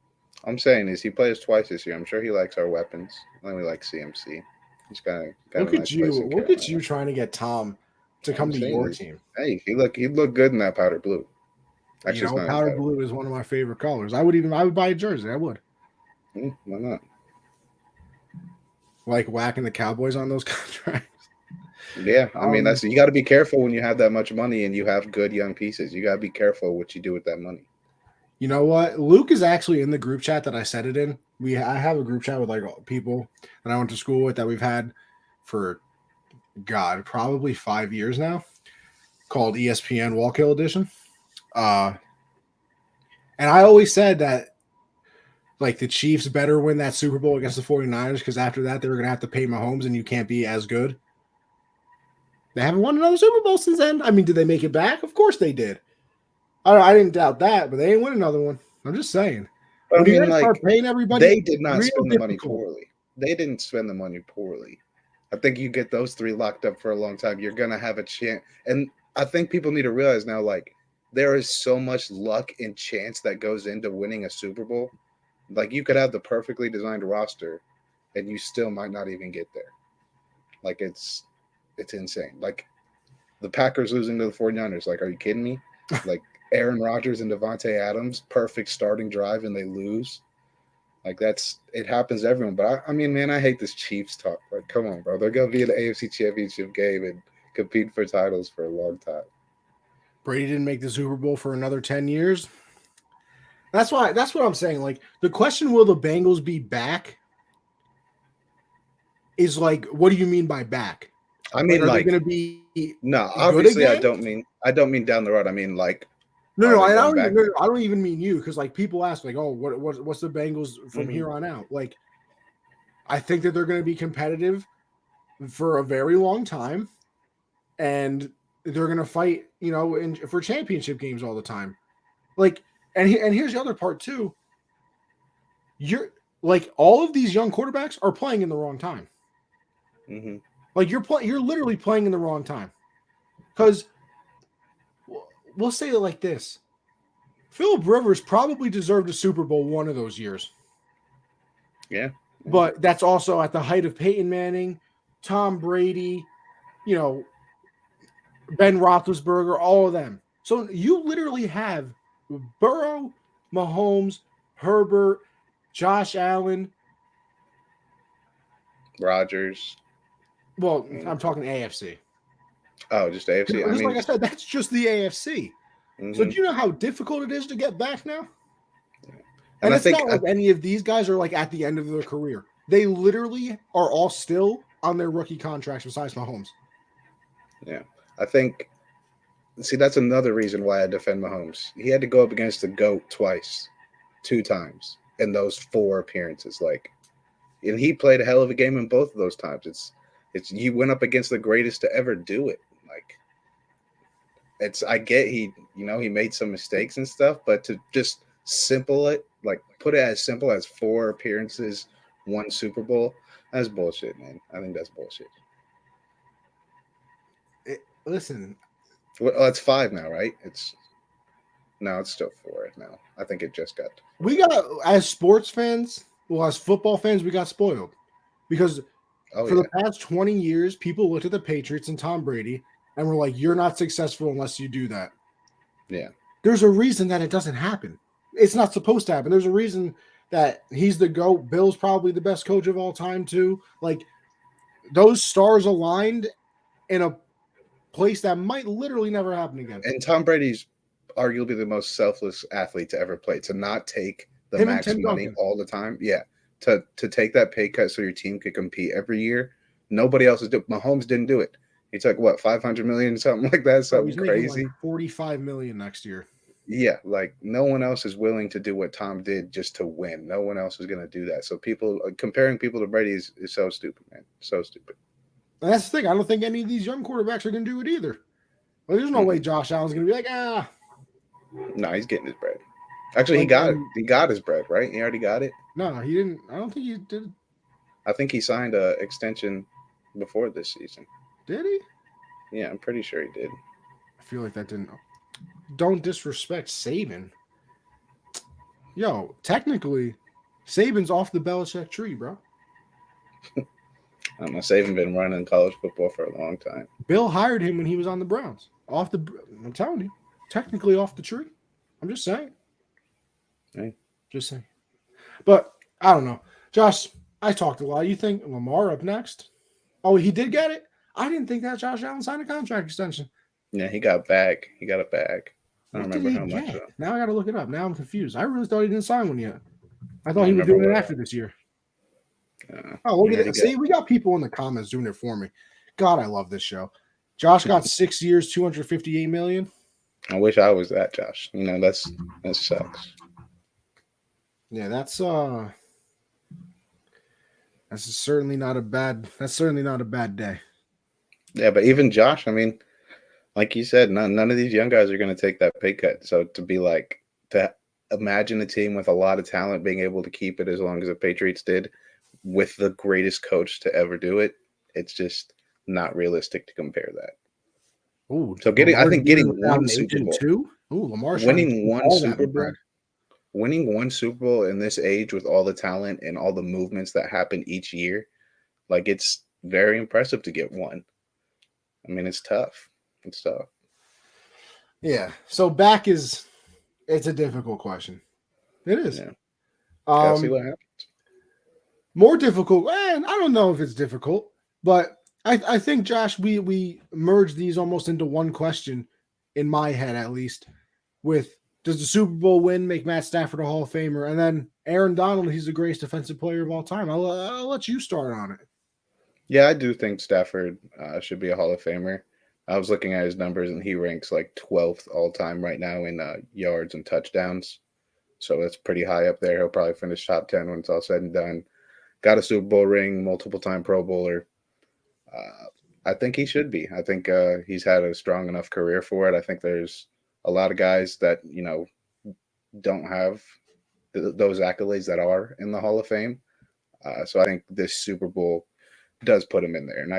I'm saying is he plays twice this year. I'm sure he likes our weapons. And we like CMC. He's got look a at nice you. place in Look at you trying to get Tom to come to your team. Hey, he looked good in that powder blue. Actually, powder blue is one of my favorite colors. I would buy a jersey. I would. Why not? Like whacking the Cowboys on those contracts. Yeah, I mean you got to be careful when you have that much money and you have good young pieces. You got to be careful what you do with that money. You know what? Luke is actually in the group chat that I set it in. I have a group chat with like people that I went to school with that we've had for probably 5 years now, called ESPN Walkill Edition. And I always said that like the Chiefs better win that Super Bowl against the 49ers because after that they were going to have to pay Mahomes and you can't be as good. They haven't won another Super Bowl since then. I mean, did they make it back? Of course they did. I didn't doubt that, but they ain't win another one. I'm just saying. But I mean, like, start paying everybody, they did not spend the money poorly. They didn't spend the money poorly. I think you get those three locked up for a long time, you're going to have a chance. And I think people need to realize now, like, there is so much luck and chance that goes into winning a Super Bowl. Like, you could have the perfectly designed roster, and you still might not even get there. Like, it's insane. Like, the Packers losing to the 49ers. Like, are you kidding me? Like, Aaron Rodgers and Devontae Adams, perfect starting drive, and they lose. Like, it happens to everyone. But, I mean, man, I hate this Chiefs talk. Like, come on, bro. They're going to be in the AFC Championship game and compete for titles for a long time. Brady didn't make the Super Bowl for another 10 years. That's what I'm saying. Like, the question, will the Bengals be back, is like, what do you mean by back? I mean, like, are they going to be no, obviously I don't mean down the road. I mean, like, no, I don't even mean you, because like people ask like, oh, what's the Bengals from here on out? Like, I think that they're going to be competitive for a very long time, and they're going to fight, for championship games all the time. Like, and here's the other part too. You're like, all of these young quarterbacks are playing in the wrong time. Mm-hmm. Like, you're literally playing in the wrong time, because we'll say it like this: Phillip Rivers probably deserved a Super Bowl one of those years. Yeah. But that's also at the height of Peyton Manning, Tom Brady, Ben Roethlisberger, all of them. So you literally have Burrow, Mahomes, Herbert, Josh Allen, Rodgers. Well, I'm talking AFC. Oh, just AFC. Like I said, that's just the AFC. Mm-hmm. So do you know how difficult it is to get back now? Yeah. And it's not like any of these guys are like at the end of their career. They literally are all still on their rookie contracts besides Mahomes. Yeah. I think, that's another reason why I defend Mahomes. He had to go up against the GOAT two times in those 4 appearances. Like, and he played a hell of a game in both of those times. It's you went up against the greatest to ever do it. Like, I get he made some mistakes and stuff, but to just put it as simple as 4 appearances, 1 Super Bowl, that's bullshit, man. I think that's bullshit. Listen. Well, it's 5 now, right? It's still 4 now. I think it just got. We got, as sports fans, as football fans, we got spoiled because the past 20 years, people looked at the Patriots and Tom Brady and we're like, you're not successful unless you do that. Yeah. There's a reason that it doesn't happen. It's not supposed to happen. There's a reason that he's the GOAT. Bill's probably the best coach of all time, too. Like, those stars aligned in a place that might literally never happen again. And Tom Brady's arguably the most selfless athlete to ever play. To not take the Him and max Tim money Duncan. all the time. Yeah. To take that pay cut so your team could compete every year. Nobody else is doing. Mahomes didn't do it. He took what, $500 million, something like that, something He's making crazy. like $45 million next year. Yeah, like no one else is willing to do what Tom did just to win. No one else is going to do that. So people comparing people to Brady is so stupid, man. So stupid. And that's the thing. I don't think any of these young quarterbacks are going to do it either. Well, there's no way Josh Allen's going to be like, No, he's getting his bread. Actually, Like, he got his bread, right? He already got it. No, he didn't. I don't think he did. I think he signed a extension before this season. Did he? Yeah, I'm pretty sure he did. I feel like that didn't. Don't disrespect Saban. Yo, technically, Saban's off the Belichick tree, bro. I don't know. Saban been running college football for a long time. Bill hired him when he was on the Browns. I'm telling you, technically off the tree. I'm just saying. Hey. Just saying. But I don't know. Josh, I talked a lot. You think Lamar up next? Oh, he did get it? I didn't think that Josh Allen signed a contract extension. Yeah, he got back. He got it back. I don't remember how much. Now I got to look it up. Now I'm confused. I really thought he didn't sign one yet. I thought he was doing it after this year. Look at that. See, we got people in the comments doing it for me. God, I love this show. Josh got 6 years, $258 million. I wish I was that, Josh. You know, that sucks. Yeah, that's certainly not a bad day. Yeah, but even Josh, I mean, like you said, none of these young guys are going to take that pay cut. So to imagine a team with a lot of talent being able to keep it as long as the Patriots did with the greatest coach to ever do it, it's just not realistic to compare that. Ooh, so getting one Super Bowl, Lamar winning one Super Bowl in this age with all the talent and all the movements that happen each year, like it's very impressive to get one. I mean, it's tough. It's tough. Yeah. So it's a difficult question. It is. Yeah. Gotta see what happens. More difficult. I don't know if it's difficult, but I think, Josh, we merged these almost into one question in my head, at least, with does the Super Bowl win make Matt Stafford a Hall of Famer? And then Aaron Donald, he's the greatest defensive player of all time. I'll let you start on it. Yeah, I do think Stafford should be a Hall of Famer. I was looking at his numbers, and he ranks like 12th all-time right now in yards and touchdowns. So that's pretty high up there. He'll probably finish top 10 when it's all said and done. Got a Super Bowl ring, multiple-time Pro Bowler. I think he should be. I think he's had a strong enough career for it. I think there's a lot of guys that, you know, don't have those accolades that are in the Hall of Fame. So I think this Super Bowl does put him in there. And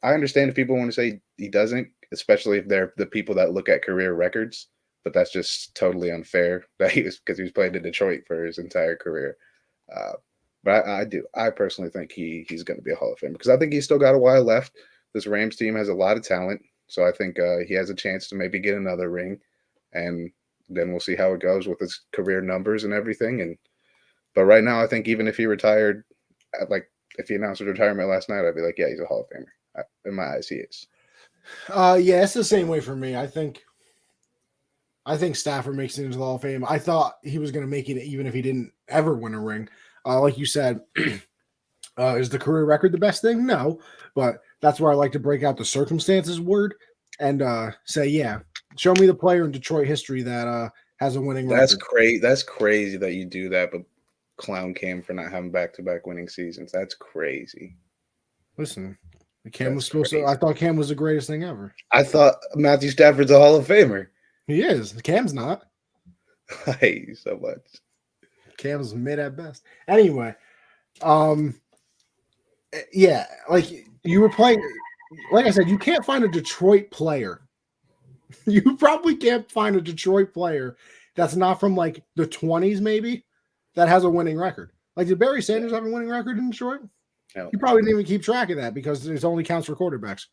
I understand if people want to say he doesn't, especially if they're the people that look at career records, but that's just totally unfair that because he was playing in Detroit for his entire career. But I personally think he's going to be a Hall of Famer because I think he's still got a while left. This Rams team has a lot of talent. So I think he has a chance to maybe get another ring, and then we'll see how it goes with his career numbers and everything. But right now, I think even if he retired, if he announced his retirement last night, I'd be like, yeah, he's a Hall of Famer. In my eyes, he is. Yeah, it's the same way for me. I think Stafford makes it into the Hall of Fame. I thought he was going to make it even if he didn't ever win a ring. Like you said, is the career record the best thing? No, but that's where I like to break out the circumstances word and say, yeah, show me the player in Detroit history that has a winning record. That's crazy that you do that, but clown Cam for not having back-to-back winning seasons. That's crazy. Listen, Cam was supposed to. I thought Cam was the greatest thing ever. I thought Matthew Stafford's a Hall of Famer. He is. Cam's not. I hate you so much. Cam's mid at best. Anyway, yeah, like you were playing. Like I said, you can't find a Detroit player. You probably can't find a Detroit player that's not from like the 20s, maybe, that has a winning record. Like, did Barry Sanders have a winning record in Detroit? No. You probably didn't even keep track of that because it only counts for quarterbacks.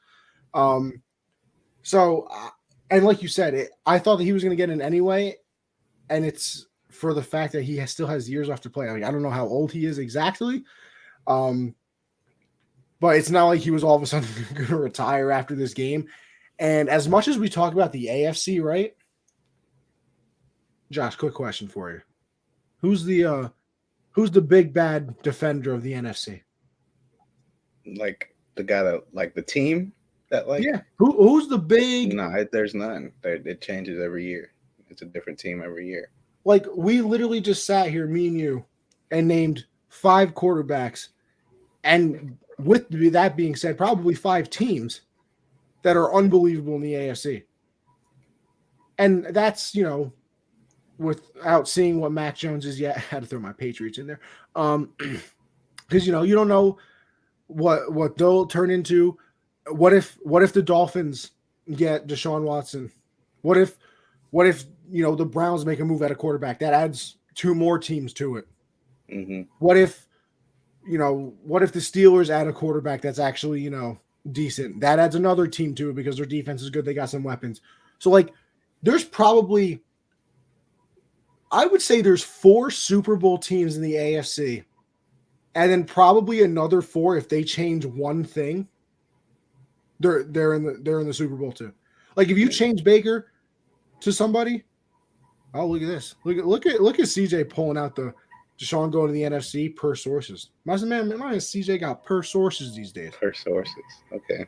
So, and like you said, I thought that he was going to get in anyway, and it's for the fact that he still has years left to play. I don't know how old he is exactly, but it's not like he was all of a sudden going to retire after this game. And as much as we talk about the AFC, right? Josh, quick question for you: Who's the big bad defender of the NFC? Like the guy that like the team that like Yeah, who's the big? no, there's none. It changes every year. It's a different team every year. Like we literally just sat here, me and you, and named 5 quarterbacks, and with that being said, probably 5 teams that are unbelievable in the AFC. And that's, without seeing what Mac Jones is yet. I had to throw my Patriots in there. Because you don't know what they'll turn into. What if the Dolphins get Deshaun Watson? What if the Browns make a move at a quarterback? That adds 2 more teams to it. Mm-hmm. What if the Steelers add a quarterback that's actually, decent? That adds another team to it because their defense is good. They got some weapons. So like there's probably, I would say there's 4 Super Bowl teams in the AFC, and then probably another 4 if they change one thing. They're in the Super Bowl too. Like if you change Baker to somebody, oh look at this. Look at CJ pulling out the Deshaun going to the NFC per sources. My CJ got per sources these days. Per sources. Okay.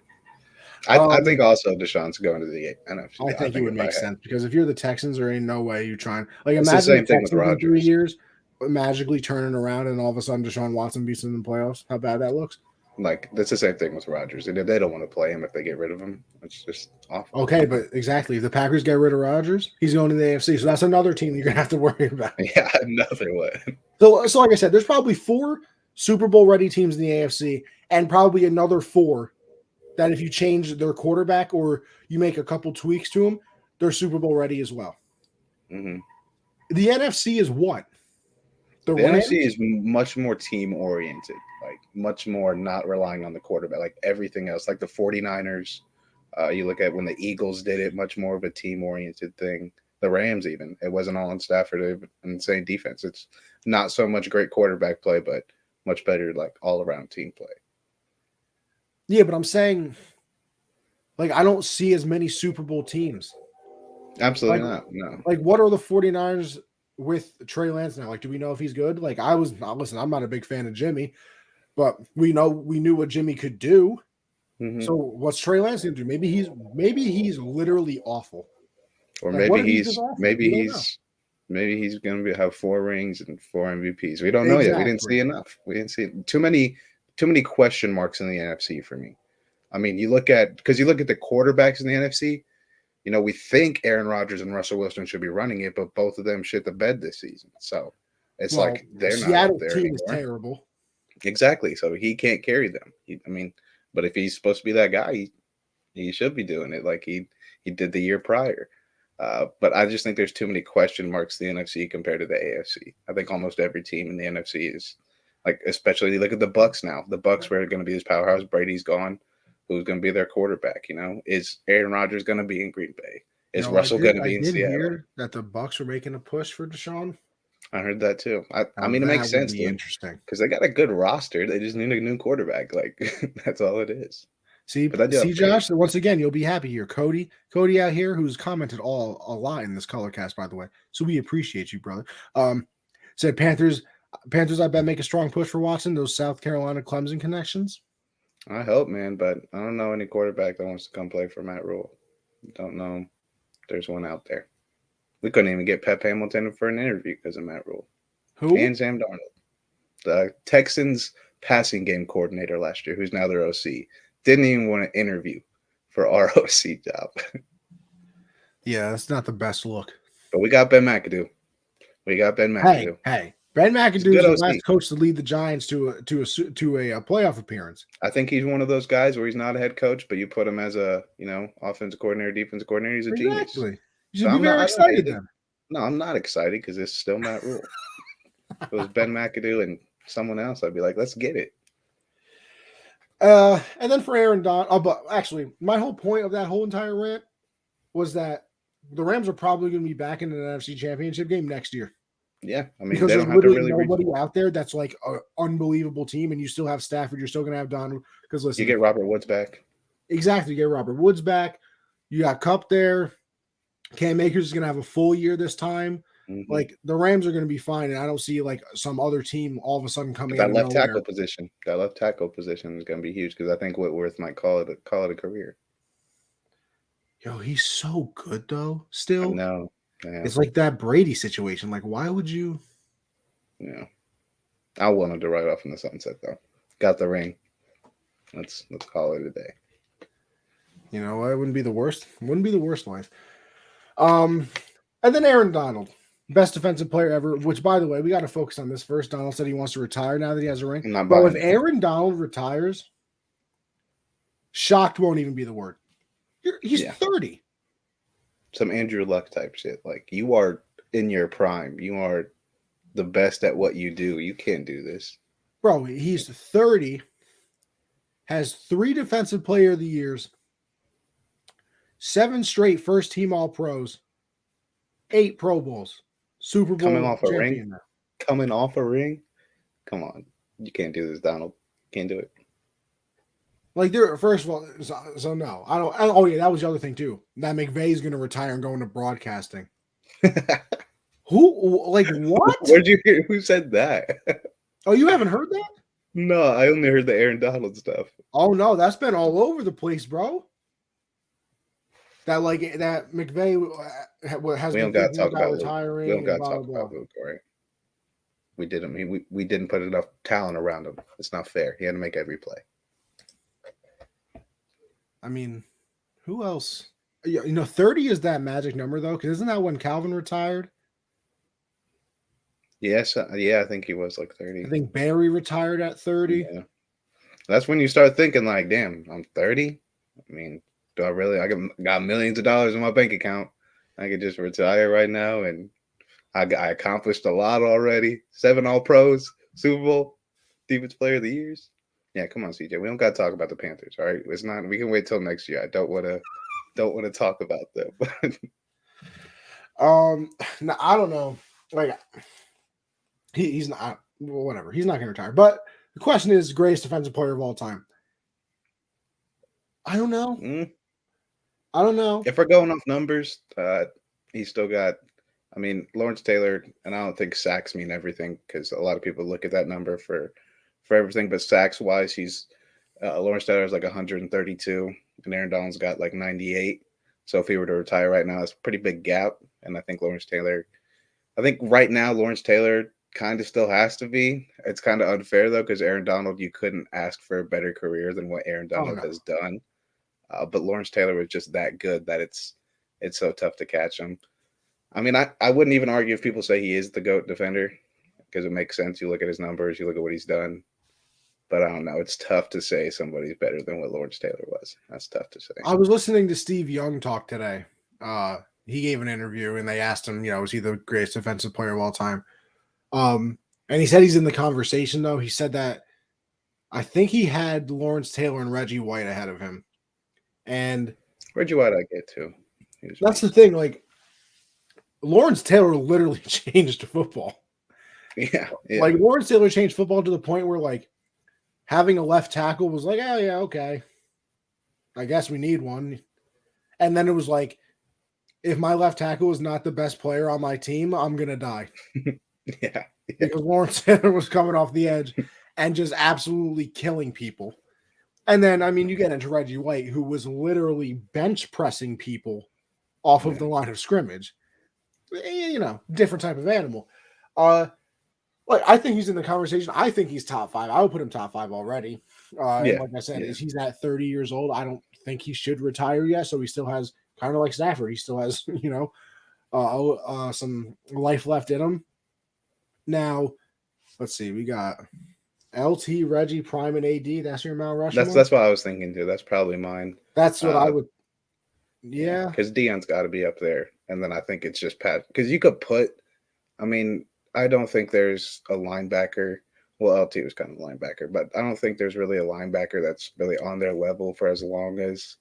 I think also Deshaun's going to the NFC. I think it would make sense because if you're the Texans, there ain't no way you trying. Like it's imagine the same the thing with Texans in 3 Rodgers. years magically turning around and all of a sudden Deshaun Watson beats them in the playoffs. How bad that looks. Like that's the same thing with Rodgers. They don't want to play him if they get rid of him. It's just awful. Okay, but exactly. If the Packers get rid of Rodgers, he's going to the AFC. So that's another team you're gonna have to worry about. Yeah, another one. So like I said, there's probably 4 Super Bowl ready teams in the AFC, and probably another 4 that if you change their quarterback or you make a couple tweaks to them, they're Super Bowl ready as well. Mm-hmm. The NFC is what? The NFC is much more team oriented, like much more not relying on the quarterback, like everything else, like the 49ers. You look at when the Eagles did it, much more of a team oriented thing. The Rams, even, it wasn't all on Stafford, insane defense. It's not so much great quarterback play, but much better, like all around team play. Yeah, but I'm saying, like, I don't see as many Super Bowl teams. Absolutely not. No. Like, what are the 49ers with Trey Lance now? Like, do we know if he's good? Like, listen, I'm not a big fan of Jimmy, but we knew what Jimmy could do. Mm-hmm. So what's Trey Lance going to do? Maybe he's literally awful. Or like, maybe he's going to have 4 rings and 4 MVPs. We don't know yet. We didn't see enough. We didn't see too many question marks in the NFC for me. I mean, you look at the quarterbacks in the NFC. We think Aaron Rodgers and Russell Wilson should be running it, but both of them shit the bed this season. So it's like they're not there anymore. Is terrible. Exactly. So he can't carry them. But if he's supposed to be that guy, he should be doing it like he did the year prior. But I just think there's too many question marks in the NFC compared to the AFC. I think almost every team in the NFC is like, especially look at the Bucs now. The Bucs were going to be this powerhouse. Brady's gone. Who's going to be their quarterback? Is Aaron Rodgers going to be in Green Bay? Is Russell going to be in Seattle? I did hear that the Bucs were making a push for Deshaun. I heard that too. I mean, it makes sense. Interesting because they got a good roster. They just need a new quarterback. Like that's all it is. See, Josh. Once again, you'll be happy here, Cody out here, who's commented a lot in this color cast, by the way. So we appreciate you, brother. Said Panthers. I bet make a strong push for Watson. Those South Carolina Clemson connections. I hope, man, but I don't know any quarterback that wants to come play for Matt Rule. Don't know. There's one out there. We couldn't even get Pep Hamilton for an interview because of Matt Rule. Who? And Sam Darnold. The Texans passing game coordinator last year, who's now their OC, didn't even want to interview for our OC job. Yeah, that's not the best look. But we got Ben McAdoo. Hey. Ben McAdoo is the last coach to lead the Giants to a playoff appearance. I think he's one of those guys where he's not a head coach, but you put him as a offensive coordinator, defensive coordinator. He's a genius. You should be very excited then. No, I'm not excited because it's still Matt Rule. If it was Ben McAdoo and someone else, I'd be like, let's get it. And then for Aaron Donald, but actually, my whole point of that whole entire rant was that the Rams are probably going to be back in an NFC Championship game next year. Yeah, I mean, Because they there's don't have to literally really reach. nobody out there that's like an unbelievable team, and you still have Stafford. You're still going to have Donald. Because You listen, get Robert Woods back. exactly, you get Robert Woods back. You got Cup there. Cam Akers is going to have a full year this time. Mm-hmm. Like the Rams are going to be fine, and I don't see like some other team all of a sudden But coming out that of left nowhere. tackle position, is going to be huge because I think Whitworth might call it a career. Yo, he's so good though. Still, No, yeah, it's like that Brady situation. Like, why would you? yeah. I wanted to ride off in the sunset though. Got the ring. Let's call it a day. You know, it wouldn't be the worst. Wouldn't be the worst life. And then Aaron Donald, best defensive player ever. Which, by the way, we got to focus on this first. Donald said he wants to retire now that he has a ring. I'm not Bro, if buying it. Aaron Donald retires, shocked won't even be the word. He's 30. Some Andrew Luck type shit. Like you are in your prime. You are the best at what you do. You can't do this. Bro, he's 30, has 3 defensive player of the years, 7 straight first team all pros, 8 Pro Bowls, Super Bowl Coming off a champion. ring. Coming off a ring. Come on. You can't do this, Donald. Can't do it. Like there, first of all, so no, I don't. Oh yeah, that was the other thing too. That McVay's going to retire and go into broadcasting. Who? Like what? Where'd you hear? Who said that? Oh, you haven't heard that? No, I only heard the Aaron Donald stuff. Oh no, that's been all over the place, bro. That like that McVay has We been don't got to thinking talk about about Luke. retiring. We don't got to and blah, talk blah, about Luke, right? We didn't. I mean, we didn't put enough talent around him. It's not fair. He had to make every play. I mean, who else? You know, 30 is that magic number though, because isn't that when Calvin retired? Yes, yeah, I think he was like 30. I think Barry retired at 30. Yeah. That's when you start thinking like, damn, I'm 30. I mean, do I really? I got millions of dollars in my bank account. I could just retire right now, and I accomplished a lot already. 7 All Pros, Super Bowl, Defensive Player of the Years. Yeah, come on, CJ. We don't got to talk about the Panthers. All right, it's not. We can wait till next year. I don't want to talk about them. No, I don't know. Like he's not. Well, whatever. He's not going to retire. But the question is, greatest defensive player of all time. I don't know. I don't know. If we're going off numbers, he's still got. I mean, Lawrence Taylor, and I don't think sacks mean everything because a lot of people look at that number for everything. But sacks wise, he's Lawrence Taylor is like 132, and Aaron Donald's got like 98. So if he were to retire right now, it's a pretty big gap. And I think right now Lawrence Taylor kind of still has to be. It's kind of unfair though because Aaron Donald, you couldn't ask for a better career than what Aaron Donald has done. But Lawrence Taylor was just that good that it's so tough to catch him. I mean, I wouldn't even argue if people say he is the GOAT defender because it makes sense. You look at his numbers, you look at what he's done. But I don't know. It's tough to say somebody's better than what Lawrence Taylor was. That's tough to say. I was listening to Steve Young talk today. He gave an interview and they asked him, you know, is he the greatest defensive player of all time? And he said he's in the conversation, though. He said that I think he had Lawrence Taylor and Reggie White ahead of him. And Reggie White I get to. That's the thing. Like, Lawrence Taylor literally changed football. Yeah. Like, Lawrence Taylor changed football to the point where, like, having a left tackle was like, oh, yeah, okay. I guess we need one. And then it was like, if my left tackle is not the best player on my team, I'm going to die. Yeah. Because Lawrence Taylor was coming off the edge and just absolutely killing people. And then, I mean, you get into Reggie White, who was literally bench pressing people off of the line of scrimmage. You know, different type of animal. Like, I think he's in the conversation. I think he's top 5. I would put him top 5 already. And like I said, he's at 30 years old. I don't think he should retire yet. So he still has, kind of like Stafford, he still has, you know, some life left in him. Now, let's see. We got LT, Reggie, Prime, and AD. That's your Mount Rushmore? That's what I was thinking, too. That's probably mine. That's what I would. Yeah. Because Deion's got to be up there. And then I think it's just Pat. Because you could put, I mean, I don't think there's a linebacker. Well, LT was kind of a linebacker, but I don't think there's really a linebacker that's really on their level for as long as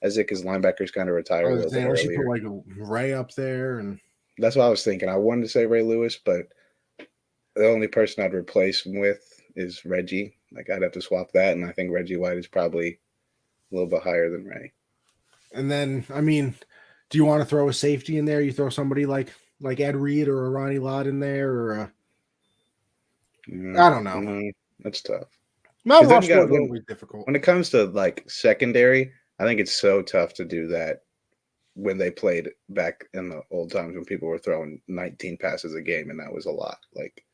as if his linebackers kind of retire a little bit Unless you earlier. put like Ray up there, and That's what I was thinking. I wanted to say Ray Lewis, but the only person I'd replace him with is Reggie. Like I'd have to swap that, and I think Reggie White is probably a little bit higher than Ray. and then I mean, do you want to throw a safety in there? You throw somebody like Ed Reed or a Ronnie Lott in there, or I don't know. That's tough. Mount Then you got Rushmore is always difficult. when it comes to like secondary. I think it's so tough to do that when they played back in the old times when people were throwing 19 passes a game, and that was a lot. Like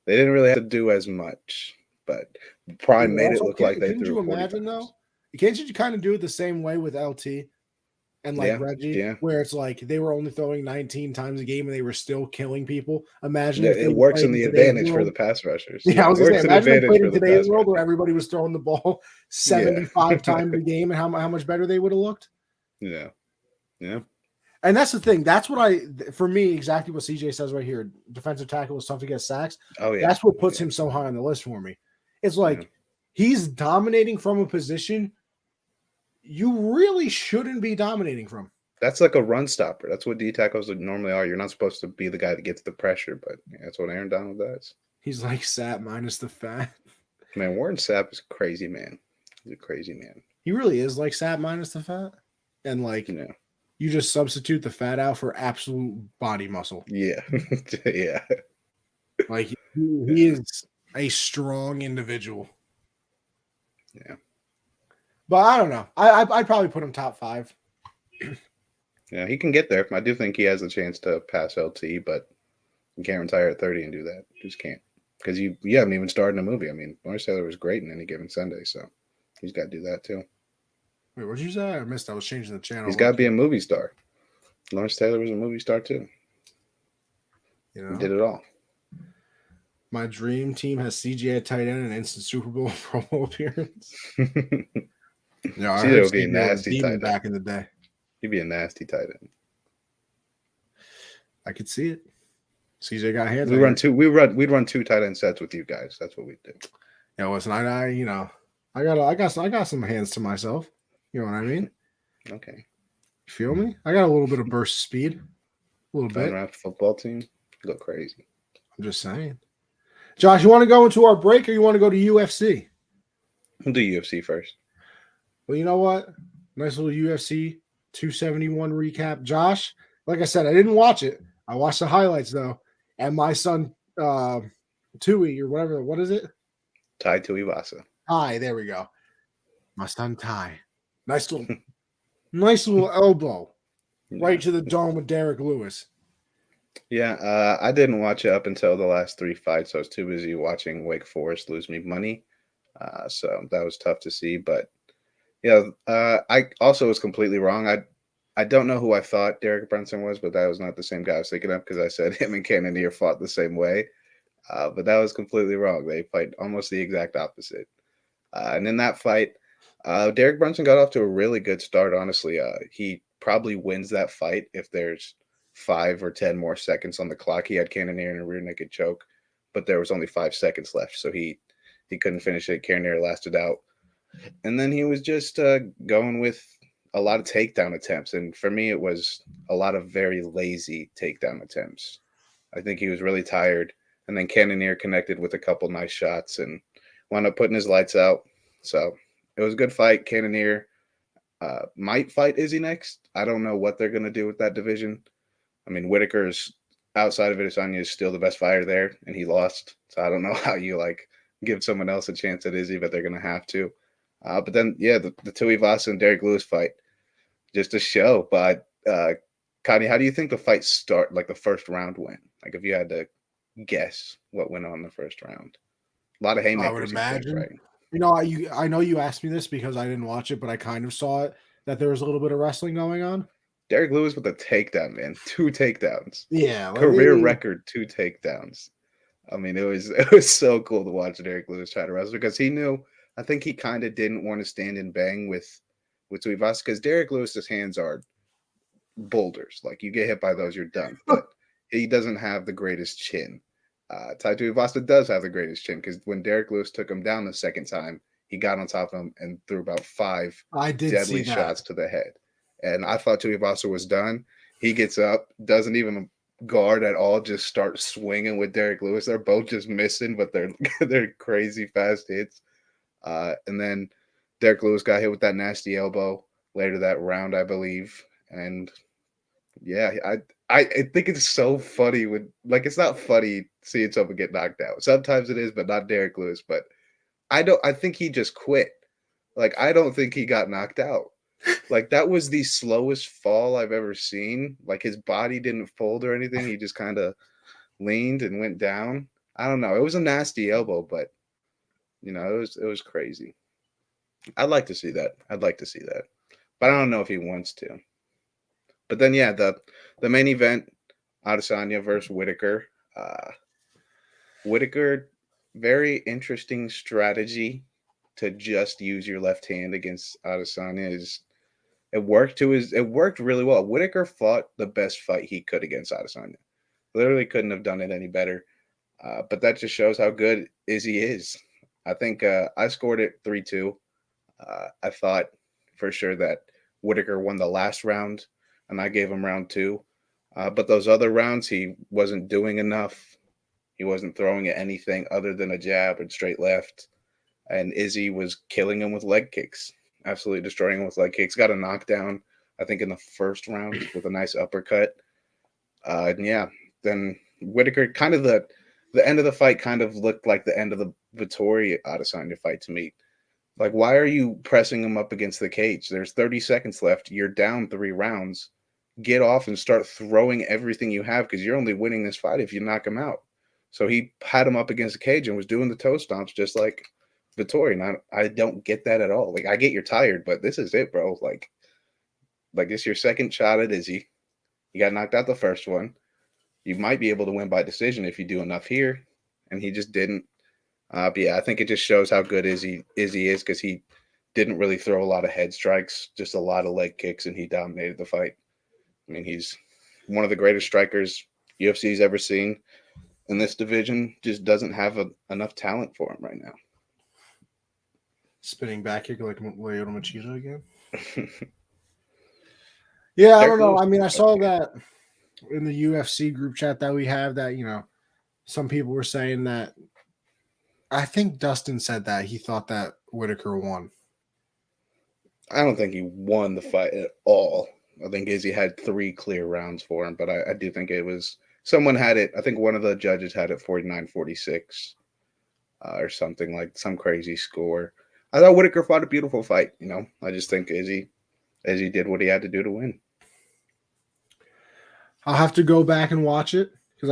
they didn't really have to do as much, but Prime made it look like they threw 40 imagine times. Though? Can't you kind of do it the same way with LT and like Reggie, where it's like they were only throwing 19 times a game and they were still killing people? Imagine if it works in the advantage for the pass rushers. Yeah, I was going to say, imagine if they played in today's world where everybody was throwing the ball 75 times a game, and how much better they would have looked. Yeah. Yeah. And that's the thing. That's what for me, exactly what CJ says right here. Defensive tackle is tough to get sacks. Oh, yeah. That's what puts him so high on the list for me. It's like he's dominating from a position you really shouldn't be dominating from. That's like a run stopper. That's what D tackles normally are. You're not supposed to be the guy that gets the pressure, but that's what Aaron Donald does. He's like Sapp minus the fat. Man, Warren Sapp is a crazy man. He's a crazy man. He really is like Sapp minus the fat. And like, you just substitute the fat out for absolute body muscle. Yeah. Yeah. Like he is a strong individual. Yeah. But I don't know. I'd probably put him top 5. Yeah, he can get there. I do think he has a chance to pass LT, but you can't retire at 30 and do that. You just can't. Because you haven't even started a movie. I mean, Lawrence Taylor was great in Any Given Sunday, so he's got to do that too. Wait, what did you say? I missed. I was changing the channel. He's got to be a movie star. Lawrence Taylor was a movie star too. You know, he did it all. My dream team has CJ at tight end and instant Super Bowl Pro Bowl appearance. Yeah, I would be a nasty tight end back in the day. He'd be a nasty tight end. I could see it. CJ got hands. We'd run 2 tight end sets with you guys. That's what we do. Yeah, listen, I got some hands to myself. You know what I mean? Okay. You feel me? I got a little bit of burst speed. A little bit. Around football team, you go crazy. I'm just saying. Josh, you want to go into our break or you want to go to UFC? We'll do UFC first. Well, you know what? Nice little UFC 271 recap. Josh, like I said, I didn't watch it. I watched the highlights though. And my son Tui or whatever, what is it? Tai Tuivasa. Ty, there we go. My son Ty. Nice little elbow. Right to the dome with Derek Lewis. Yeah, I didn't watch it up until the last 3 fights. I was too busy watching Wake Forest lose me money. So that was tough to see. But yeah, I also was completely wrong. I don't know who I thought Derek Brunson was, but that was not the same guy I was thinking of because I said him and Cannonier fought the same way. But that was completely wrong. They fight almost the exact opposite. And in that fight, Derek Brunson got off to a really good start, honestly. He probably wins that fight if there's 5 or 10 more seconds on the clock. He had Cannonier in a rear naked choke, but there was only 5 seconds left, so he couldn't finish it. Cannonier lasted out. And then he was just going with a lot of takedown attempts. And for me, it was a lot of very lazy takedown attempts. I think he was really tired. And then Cannonier connected with a couple nice shots and wound up putting his lights out. So it was a good fight. Cannonier might fight Izzy next. I don't know what they're going to do with that division. I mean, Whitaker's outside of Adesanya is still the best fighter there, and he lost. So I don't know how you give someone else a chance at Izzy, but they're going to have to. But then, yeah, the Tuivasa and Derek Lewis fight, just a show. But Connie, how do you think the fight start? Like the first round went? Like if you had to guess what went on in the first round, a lot of haymakers. I would imagine. Right? You know, I know you asked me this because I didn't watch it, but I kind of saw it that there was a little bit of wrestling going on. Derek Lewis with a takedown, man. 2 takedowns. Yeah. Career record 2 takedowns. I mean, it was so cool to watch Derek Lewis try to wrestle because he knew, I think he kind of didn't want to stand and bang with Tuivasa because Derek Lewis's hands are boulders. Like you get hit by those, you're done. But he doesn't have the greatest chin. Tai Tuivasa does have the greatest chin because when Derek Lewis took him down the second time, he got on top of him and threw about 5 I did see deadly that. shots to the head. And I thought Tuivasa was done. He gets up, doesn't even guard at all, just starts swinging with Derek Lewis. They're both just missing, but they're crazy fast hits. And then Derek Lewis got hit with that nasty elbow later that round, I believe. And yeah, I think it's so funny when, like, it's not funny seeing someone get knocked out. Sometimes it is, but not Derek Lewis. But I think he just quit. Like, I don't think he got knocked out. Like, that was the slowest fall I've ever seen. Like, his body didn't fold or anything. He just kind of leaned and went down. I don't know. It was a nasty elbow, but it was crazy. I'd like to see that. I'd like to see that. But I don't know if he wants to. But then yeah, the main event, Adesanya versus Whitaker. Whitaker, very interesting strategy to just use your left hand against Adesanya. It worked really well. Whitaker fought the best fight he could against Adesanya. Literally couldn't have done it any better. But that just shows how good Izzy is. I think I scored it 3-2. I thought for sure that Whitaker won the last round, and I gave him round 2. But those other rounds, he wasn't doing enough. He wasn't throwing at anything other than a jab and straight left. And Izzy was killing him with leg kicks, absolutely destroying him with leg kicks. Got a knockdown, I think, in the first round with a nice uppercut. And yeah, then Whitaker, kind of the end of the fight kind of looked like the end of the Vittori Adesanya fight to me. Like, why are you pressing him up against the cage? There's 30 seconds left. You're down 3 rounds. Get off and start throwing everything you have, because you're only winning this fight if you knock him out. So he had him up against the cage and was doing the toe stomps just like Vittori. And I don't get that at all. Like, I get you're tired, but this is it, bro. Like it's your second shot at Izzy. You got knocked out the first one. You might be able to win by decision if you do enough here. And he just didn't. But yeah, I think it just shows how good Izzy is, because he didn't really throw a lot of head strikes, just a lot of leg kicks, and he dominated the fight. I mean, he's one of the greatest strikers UFC's ever seen, and this division just doesn't have enough talent for him right now. Spinning back here like Lyoto Machida again. Yeah, I don't know. I mean, I saw that in the UFC group chat that we have that, some people were saying that. I think Dustin said that he thought that Whitaker won. I don't think he won the fight at all. I think Izzy had 3 clear rounds for him, but I do think it was someone had it. I think one of the judges had it 49-46 or something, like some crazy score. I thought Whitaker fought a beautiful fight. I just think Izzy did what he had to do to win. I'll have to go back and watch it because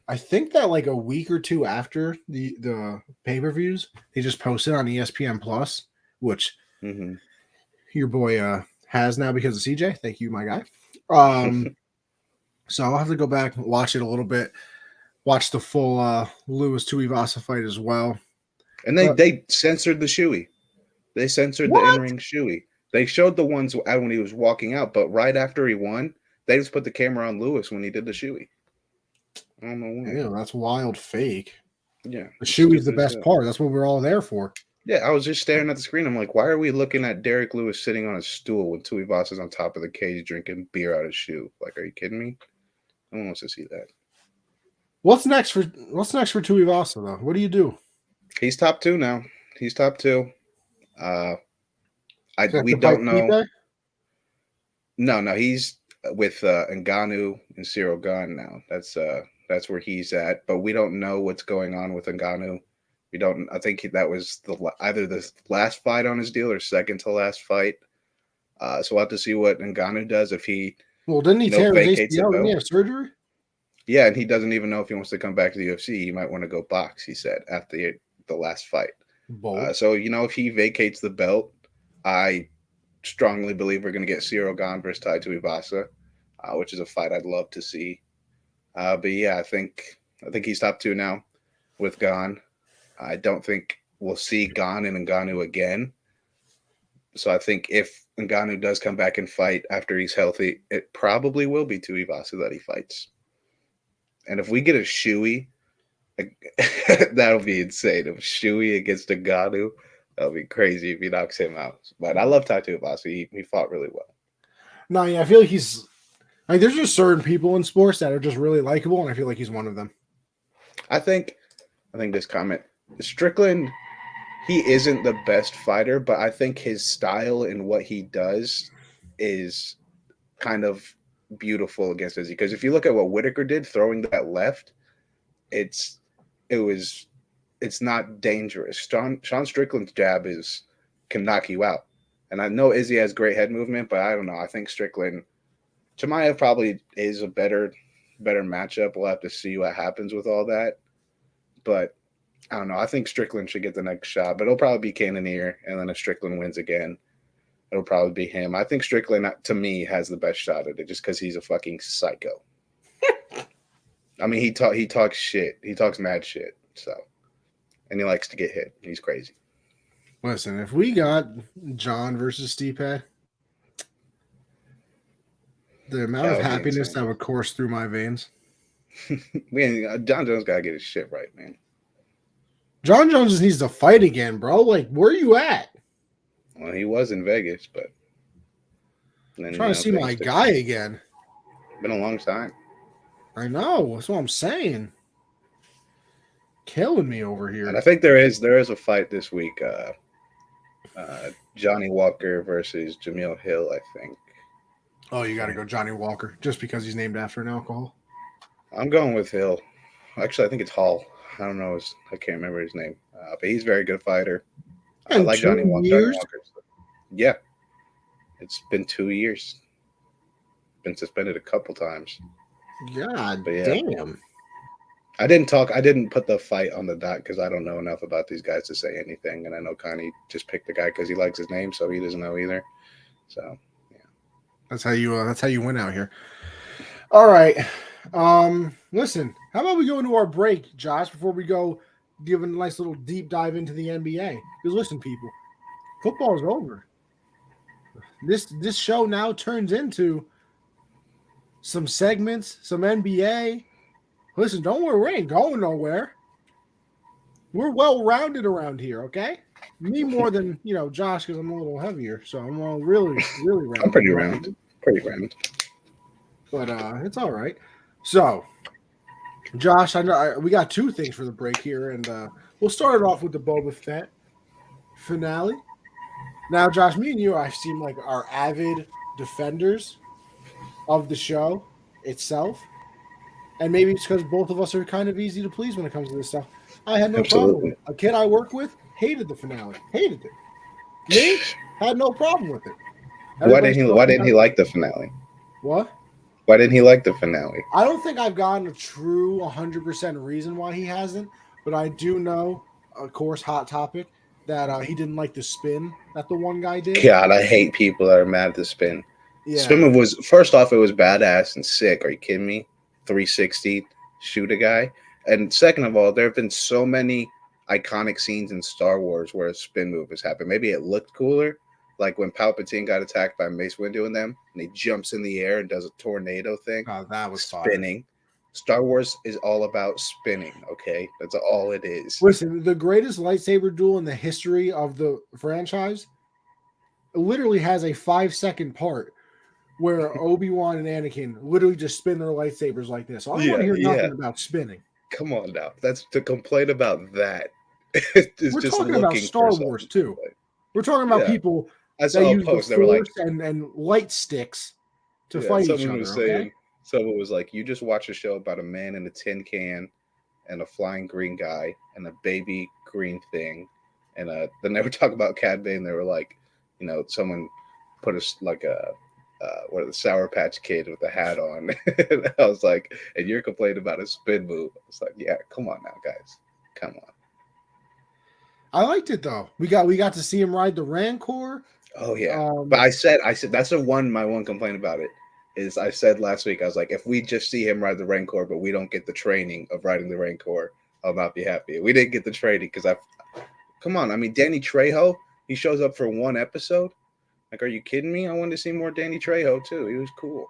I think that like a week or two after the pay-per-views, they just posted on ESPN Plus, which your boy has now because of CJ. Thank you, my guy. So I'll have to go back and watch it a little bit, watch the full Lewis Tuivasa fight as well. And they censored the shoey. They censored the in-ring shoey. They showed the ones when he was walking out, but right after he won, they just put the camera on Lewis when he did the shoey. I don't know why. Ew, that's wild fake. Yeah. The shoey's the best part. That's what we're all there for. Yeah, I was just staring at the screen. I'm like, why are we looking at Derek Lewis sitting on a stool when Tuivasa's on top of the cage drinking beer out of his shoe? Like, are you kidding me? No one wants to see that. What's next for Tuivasa though? What do you do? He's top 2 now. He's top 2. We don't know. No, he's with Ngannou and Cyril Gane now. That's where he's at. But we don't know what's going on with Ngannou. We don't. I think that was either the last fight on his deal or second to last fight. So we'll have to see what Ngannou does if he. Well, didn't he tear his ACL? Didn't he have surgery? Yeah, and he doesn't even know if he wants to come back to the UFC. He might want to go box. He said after the last fight. So if he vacates the belt, I strongly believe we're going to get Cyril Gane versus Tai Tuivasa, which is a fight I'd love to see. But yeah, I think he's top 2 now with Gane. I don't think we'll see Gane and Ngannou again. So I think if Ngannou does come back and fight after he's healthy, it probably will be Tuivasa that he fights. And if we get a shoey That'll be insane. If Shui against Ngannou, that'll be crazy if he knocks him out. But I love Tattoo Bossy. He fought really well. No, yeah, I feel like he's like there's just certain people in sports that are just really likable, and I feel like he's one of them. I think this comment, Strickland, he isn't the best fighter, but I think his style and what he does is kind of beautiful against Izzy. Because if you look at what Whitaker did, throwing that left, it's not dangerous. Sean Strickland's jab can knock you out. And I know Izzy has great head movement, but I don't know. I think Strickland, Chimaev probably is a better matchup. We'll have to see what happens with all that. But I don't know. I think Strickland should get the next shot, but it'll probably be Cannonier, and then if Strickland wins again, it'll probably be him. I think Strickland, to me, has the best shot at it just because he's a fucking psycho. I mean, he talks shit. He talks mad shit. So, and he likes to get hit. He's crazy. Listen, if we got John versus Stipe, the amount of happiness that would course through my veins. Man, John Jones gotta get his shit right, man. John Jones just needs to fight again, bro. Like, where are you at? Well, he was in Vegas, but then, trying to see my guy again. Been a long time. I know. That's what I'm saying. Killing me over here. And I think there is a fight this week. Johnny Walker versus Jamil Hill, I think. Oh, you got to go Johnny Walker just because he's named after an alcohol. I'm going with Hill. Actually, I think it's Hall. I don't know. I can't remember his name. But he's a very good fighter. I like Johnny Walker. Yeah. It's been 2 years. Been suspended a couple times. God damn. I didn't put the fight on the dot because I don't know enough about these guys to say anything. And I know Connie just picked the guy because he likes his name, so he doesn't know either. So, yeah. That's how you win out here. All right. Listen, how about we go into our break, Josh, before we go give a nice little deep dive into the NBA? Because listen, people, football is over. This show now turns into some segments, some NBA. Listen, don't worry, we ain't going nowhere. We're well-rounded around here, okay? Me more than, Josh, because I'm a little heavier, so I'm all really, really rounded. I'm pretty round. Pretty round. But it's all right. So, Josh, I know we got two things for the break here, and we'll start it off with the Bobba Fett finale. Now, Josh, me and you, I seem like are avid defenders of the show itself. And maybe it's because both of us are kind of easy to please when it comes to this stuff. I had no problem with it. A kid I work with hated the finale. Hated it. Me had no problem with it. Why didn't he like the finale? What? Why didn't he like the finale? I don't think I've gotten a true 100% reason why he hasn't, but I do know, of course, hot topic, that he didn't like the spin that the one guy did. God, I hate people that are mad at the spin. Yeah. Spin move was, first off, it was badass and sick. Are you kidding me? 360, shoot a guy. And second of all, there have been so many iconic scenes in Star Wars where a spin move has happened. Maybe it looked cooler, like when Palpatine got attacked by Mace Windu and them, and he jumps in the air and does a tornado thing. Oh, that was spinning. Fun. Star Wars is all about spinning, okay? That's all it is. Listen, the greatest lightsaber duel in the history of the franchise literally has a 5-second part where Obi-Wan and Anakin literally just spin their lightsabers like this. I don't want to hear nothing about spinning. Come on now. That's to complain about that. We're just talking about Star Wars too. We're talking about people that use the Force and light sticks to fight each other. Someone was like, you just watch a show about a man in a tin can and a flying green guy and a baby green thing. And they never talk about Cad Bane. They were like, someone put a Sour Patch Kid with a hat on. And I was like, and you're complaining about a spin move. I was like, yeah, come on now, guys. Come on. I liked it though. We got to see him ride the Rancor. Oh yeah. But I said that's my one complaint about it is I said last week, I was like, if we just see him ride the Rancor, but we don't get the training of riding the Rancor, I'll not be happy. We didn't get the training because come on. I mean, Danny Trejo, he shows up for one episode. Like, are you kidding me? I wanted to see more Danny Trejo too. He was cool.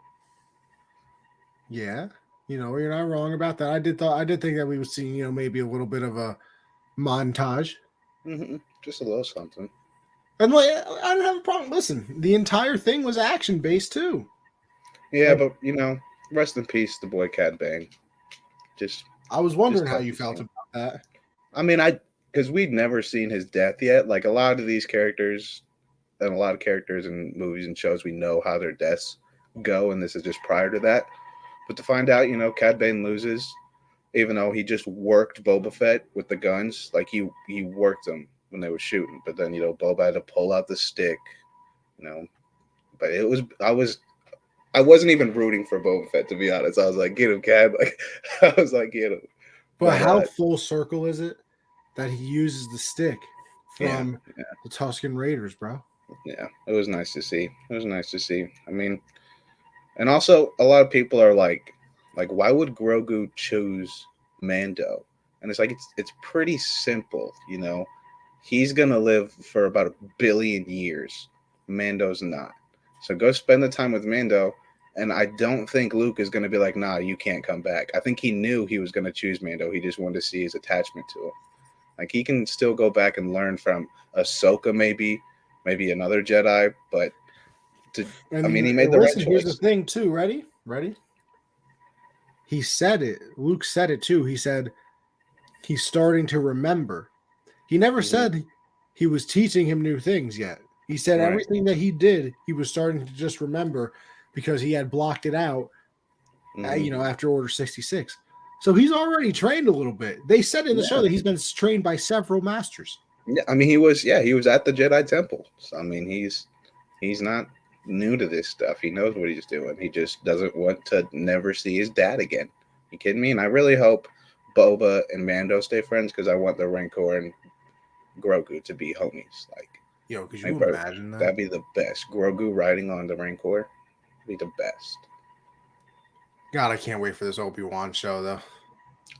Yeah. You're not wrong about that. I did think that we would see, maybe a little bit of a montage. Just a little something. And like, I don't have a problem. Listen, the entire thing was action based too. Yeah, Like, but rest in peace, the boy Cad Bane. Just I was wondering how tough you to felt see. about that. I mean, because we'd never seen his death yet. Like a lot of these characters, and a lot of characters in movies and shows, we know how their deaths go, and this is just prior to that. But to find out, Cad Bane loses, even though he just worked Boba Fett with the guns, like he worked them when they were shooting. But then Boba had to pull out the stick, you know. But I wasn't even rooting for Boba Fett, to be honest. I was like, get him, Cad. Like I was like, get him. But But how full circle is it that he uses the stick yeah, from the Tusken Raiders, bro? yeah, it was nice to see. It was nice to see. I mean, and also a lot of people are like, why would Grogu choose Mando? And it's like it's pretty simple, He's gonna live for about 1 billion years. Mando's not. So go spend the time with Mando. And I don't think Luke is gonna be like, nah, you can't come back. I think he knew he was gonna choose Mando. He just wanted to see his attachment to him. Like he can still go back and learn from Ahsoka, maybe another Jedi, but And he made the right listen, here's the choice. thing, too. Ready? Ready? He said it. Luke said it too. He said he's starting to remember. He never said he was teaching him new things yet. He said Right. everything that he did, he was starting to just remember because he had blocked it out, after Order 66. So he's already trained a little bit. They said in the show that he's been trained by several masters. Yeah, he was at the Jedi Temple. So he's not new to this stuff. He knows what he's doing. He just doesn't want to never see his dad again. You kidding me? And I really hope Boba and Mando stay friends because I want the Rancor and Grogu to be homies. Like, Yo, could you imagine that? That'd be the best. Grogu riding on the Rancor would be the best. God, I can't wait for this Obi-Wan show, though.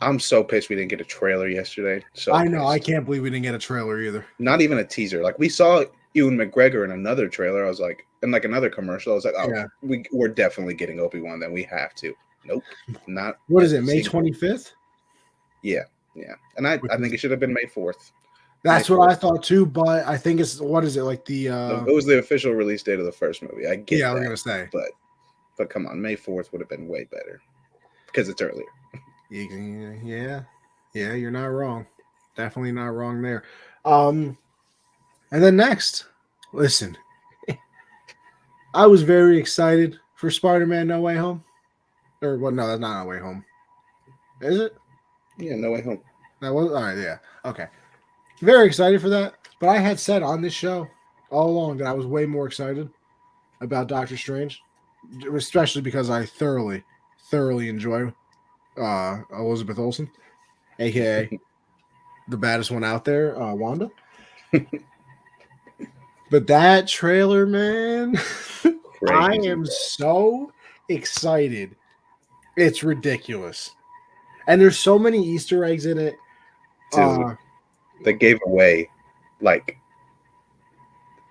I'm so pissed we didn't get a trailer yesterday. So I know. pissed. I can't believe we didn't get a trailer either. Not even a teaser. Like we saw Ewan McGregor in another trailer. I was like, in like another commercial. I was like, oh, yeah. We're definitely getting Obi-Wan. Then we have to. Nope, not. What is it? May 25th? Yeah, yeah. And I think it should have been May 4th. That's what I thought too. But I think it's what is it like the? It was the official release date of the first movie. I get. Yeah, that, I was gonna say. But come on, May 4th would have been way better because it's earlier. Yeah, you're not wrong. Definitely not wrong there. And then next, listen, I was very excited for Spider-Man No Way Home. Or what? No, that's not No Way Home. Is it? Yeah, No Way Home. That was all right. Yeah. Okay. Very excited for that. But I had said on this show all along that I was way more excited about Doctor Strange, especially because I thoroughly enjoy Elizabeth Olsen, aka the baddest one out there, Wanda. But that trailer, man, I am so excited. It's ridiculous. And there's so many Easter eggs in it. Dude, they gave away, like,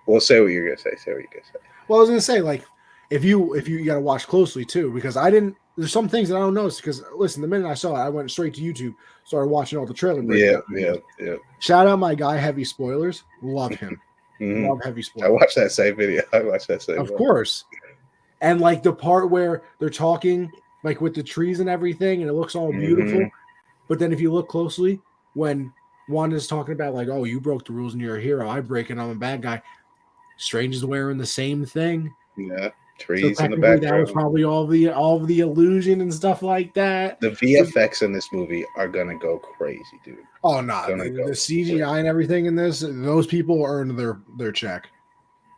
well, say what you're going to say. Say what you're going to say. Well, I was going to say, like, if you got to watch closely, too, because there's some things that I don't notice, because, listen, the minute I saw it, I went straight to YouTube, started watching all the trailer breakdowns. Yeah. Shout out my guy, Heavy Spoilers. Love him. Love Heavy Spoilers. I watched that same video. Of course. And, like, the part where they're talking, like, with the trees and everything, and it looks all beautiful. But then if you look closely, when Wanda's talking about, like, oh, you broke the rules and you're a hero, I break it, I'm a bad guy. Strange is wearing the same thing. Yeah, trees in the background. That was probably all the illusion and stuff like that. The VFX in this movie are gonna go crazy, dude. Oh no, the CGI and everything in this, those people earned their check.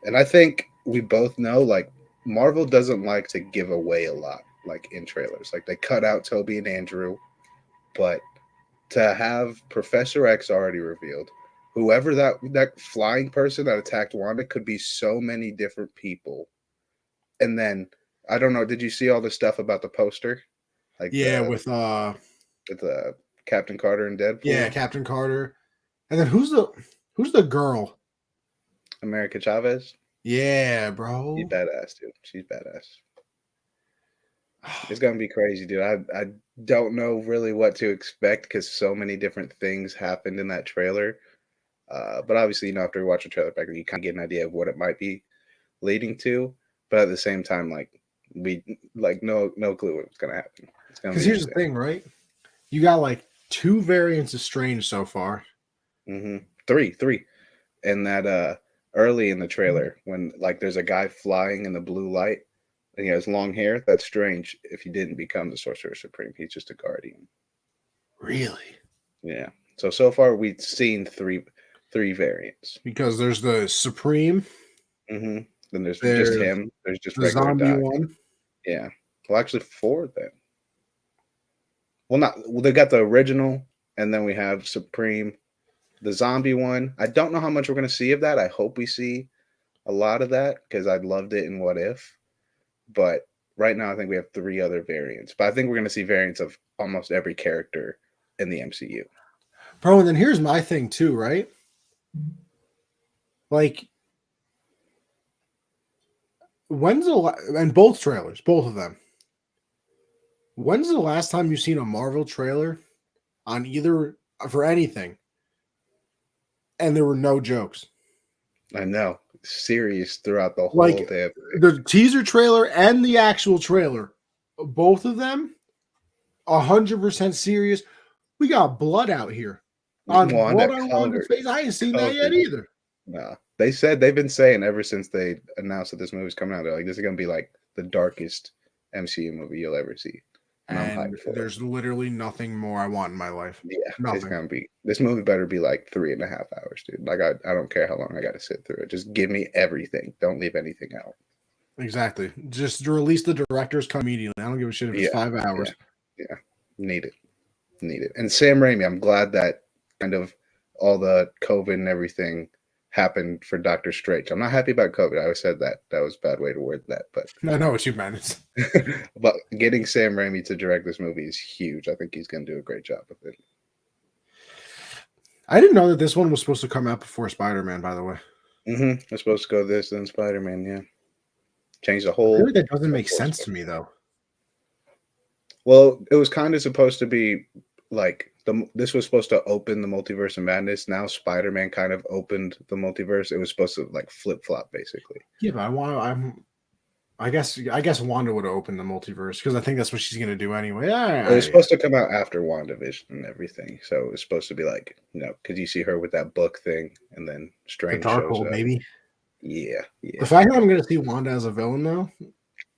And I think we both know, like, Marvel doesn't like to give away a lot, like in trailers. Like they cut out Toby and Andrew, but to have Professor X already revealed, whoever that flying person that attacked Wanda could be so many different people. And then I don't know, did you see all the stuff about the poster? Like with Captain Carter and Deadpool. Yeah, Captain Carter. And then who's the girl? America Chavez. Yeah, bro. She's badass, dude. She's badass. It's gonna be crazy, dude. I don't know really what to expect because so many different things happened in that trailer. But obviously, after you watch a trailer back, you kind of get an idea of what it might be leading to. But at the same time, we no clue what's gonna happen. It's gonna Because be here's the insane. thing, right? You got like 2 variants of Strange so far. Three, and that early in the trailer when there's a guy flying in the blue light and he has long hair. That's strange. If he didn't become the Sorcerer Supreme, he's just a guardian. Really? Yeah. So far we've seen three variants. Because there's the Supreme, Then there's just there's him. There's just the regular zombie Doc. one. Yeah. Well, actually, four then. They got the original, and then we have Supreme, the zombie one. I don't know how much we're gonna see of that. I hope we see a lot of that because I loved it in What If. But right now, I think we have three other variants. But I think we're gonna see variants of almost every character in the MCU. Bro, and then here's my thing too, right? Like, and both trailers, both of them. When's the last time you've seen a Marvel trailer on either for anything, and there were no jokes? I know, serious throughout the whole Like day. the teaser trailer and the actual trailer, both of them, 100% serious. We got blood out here. Blood on Wanda's face. I ain't seen that yet either. Nah, they've been saying ever since they announced that this movie's coming out. They're like, this is gonna be like the darkest MCU movie you'll ever see. And I'm hyped for there's literally nothing more I want in my life. Yeah, nothing. It's gonna be. This movie better be like 3.5 hours, dude. Like I don't care how long I got to sit through it. Just give me everything. Don't leave anything out. Exactly. Just release the director's cut immediately. I don't give a shit if it's 5 hours. Yeah. Need it. And Sam Raimi, I'm glad that kind of all the COVID and everything happened for Doctor Strange. I'm not happy about COVID. I always said that. That was a bad way to word that, but I know what you meant. But getting Sam Raimi to direct this movie is huge. I think he's going to do a great job with it. I didn't know that this one was supposed to come out before Spider-Man, by the way. It's supposed to go this, then Spider-Man, yeah. Change the whole... I feel like that doesn't make sense to me, though. Well, it was kind of supposed to be like... This was supposed to open the Multiverse of Madness. Now Spider-Man kind of opened the multiverse. It was supposed to like flip-flop, basically. Yeah, but I guess Wanda would have opened the multiverse because I think that's what she's going to do anyway. It was supposed to come out after WandaVision and everything. So it was supposed to be like, because you see her with that book thing and then Strange the shows up. Maybe. Yeah. The fact that I'm going to see Wanda as a villain now.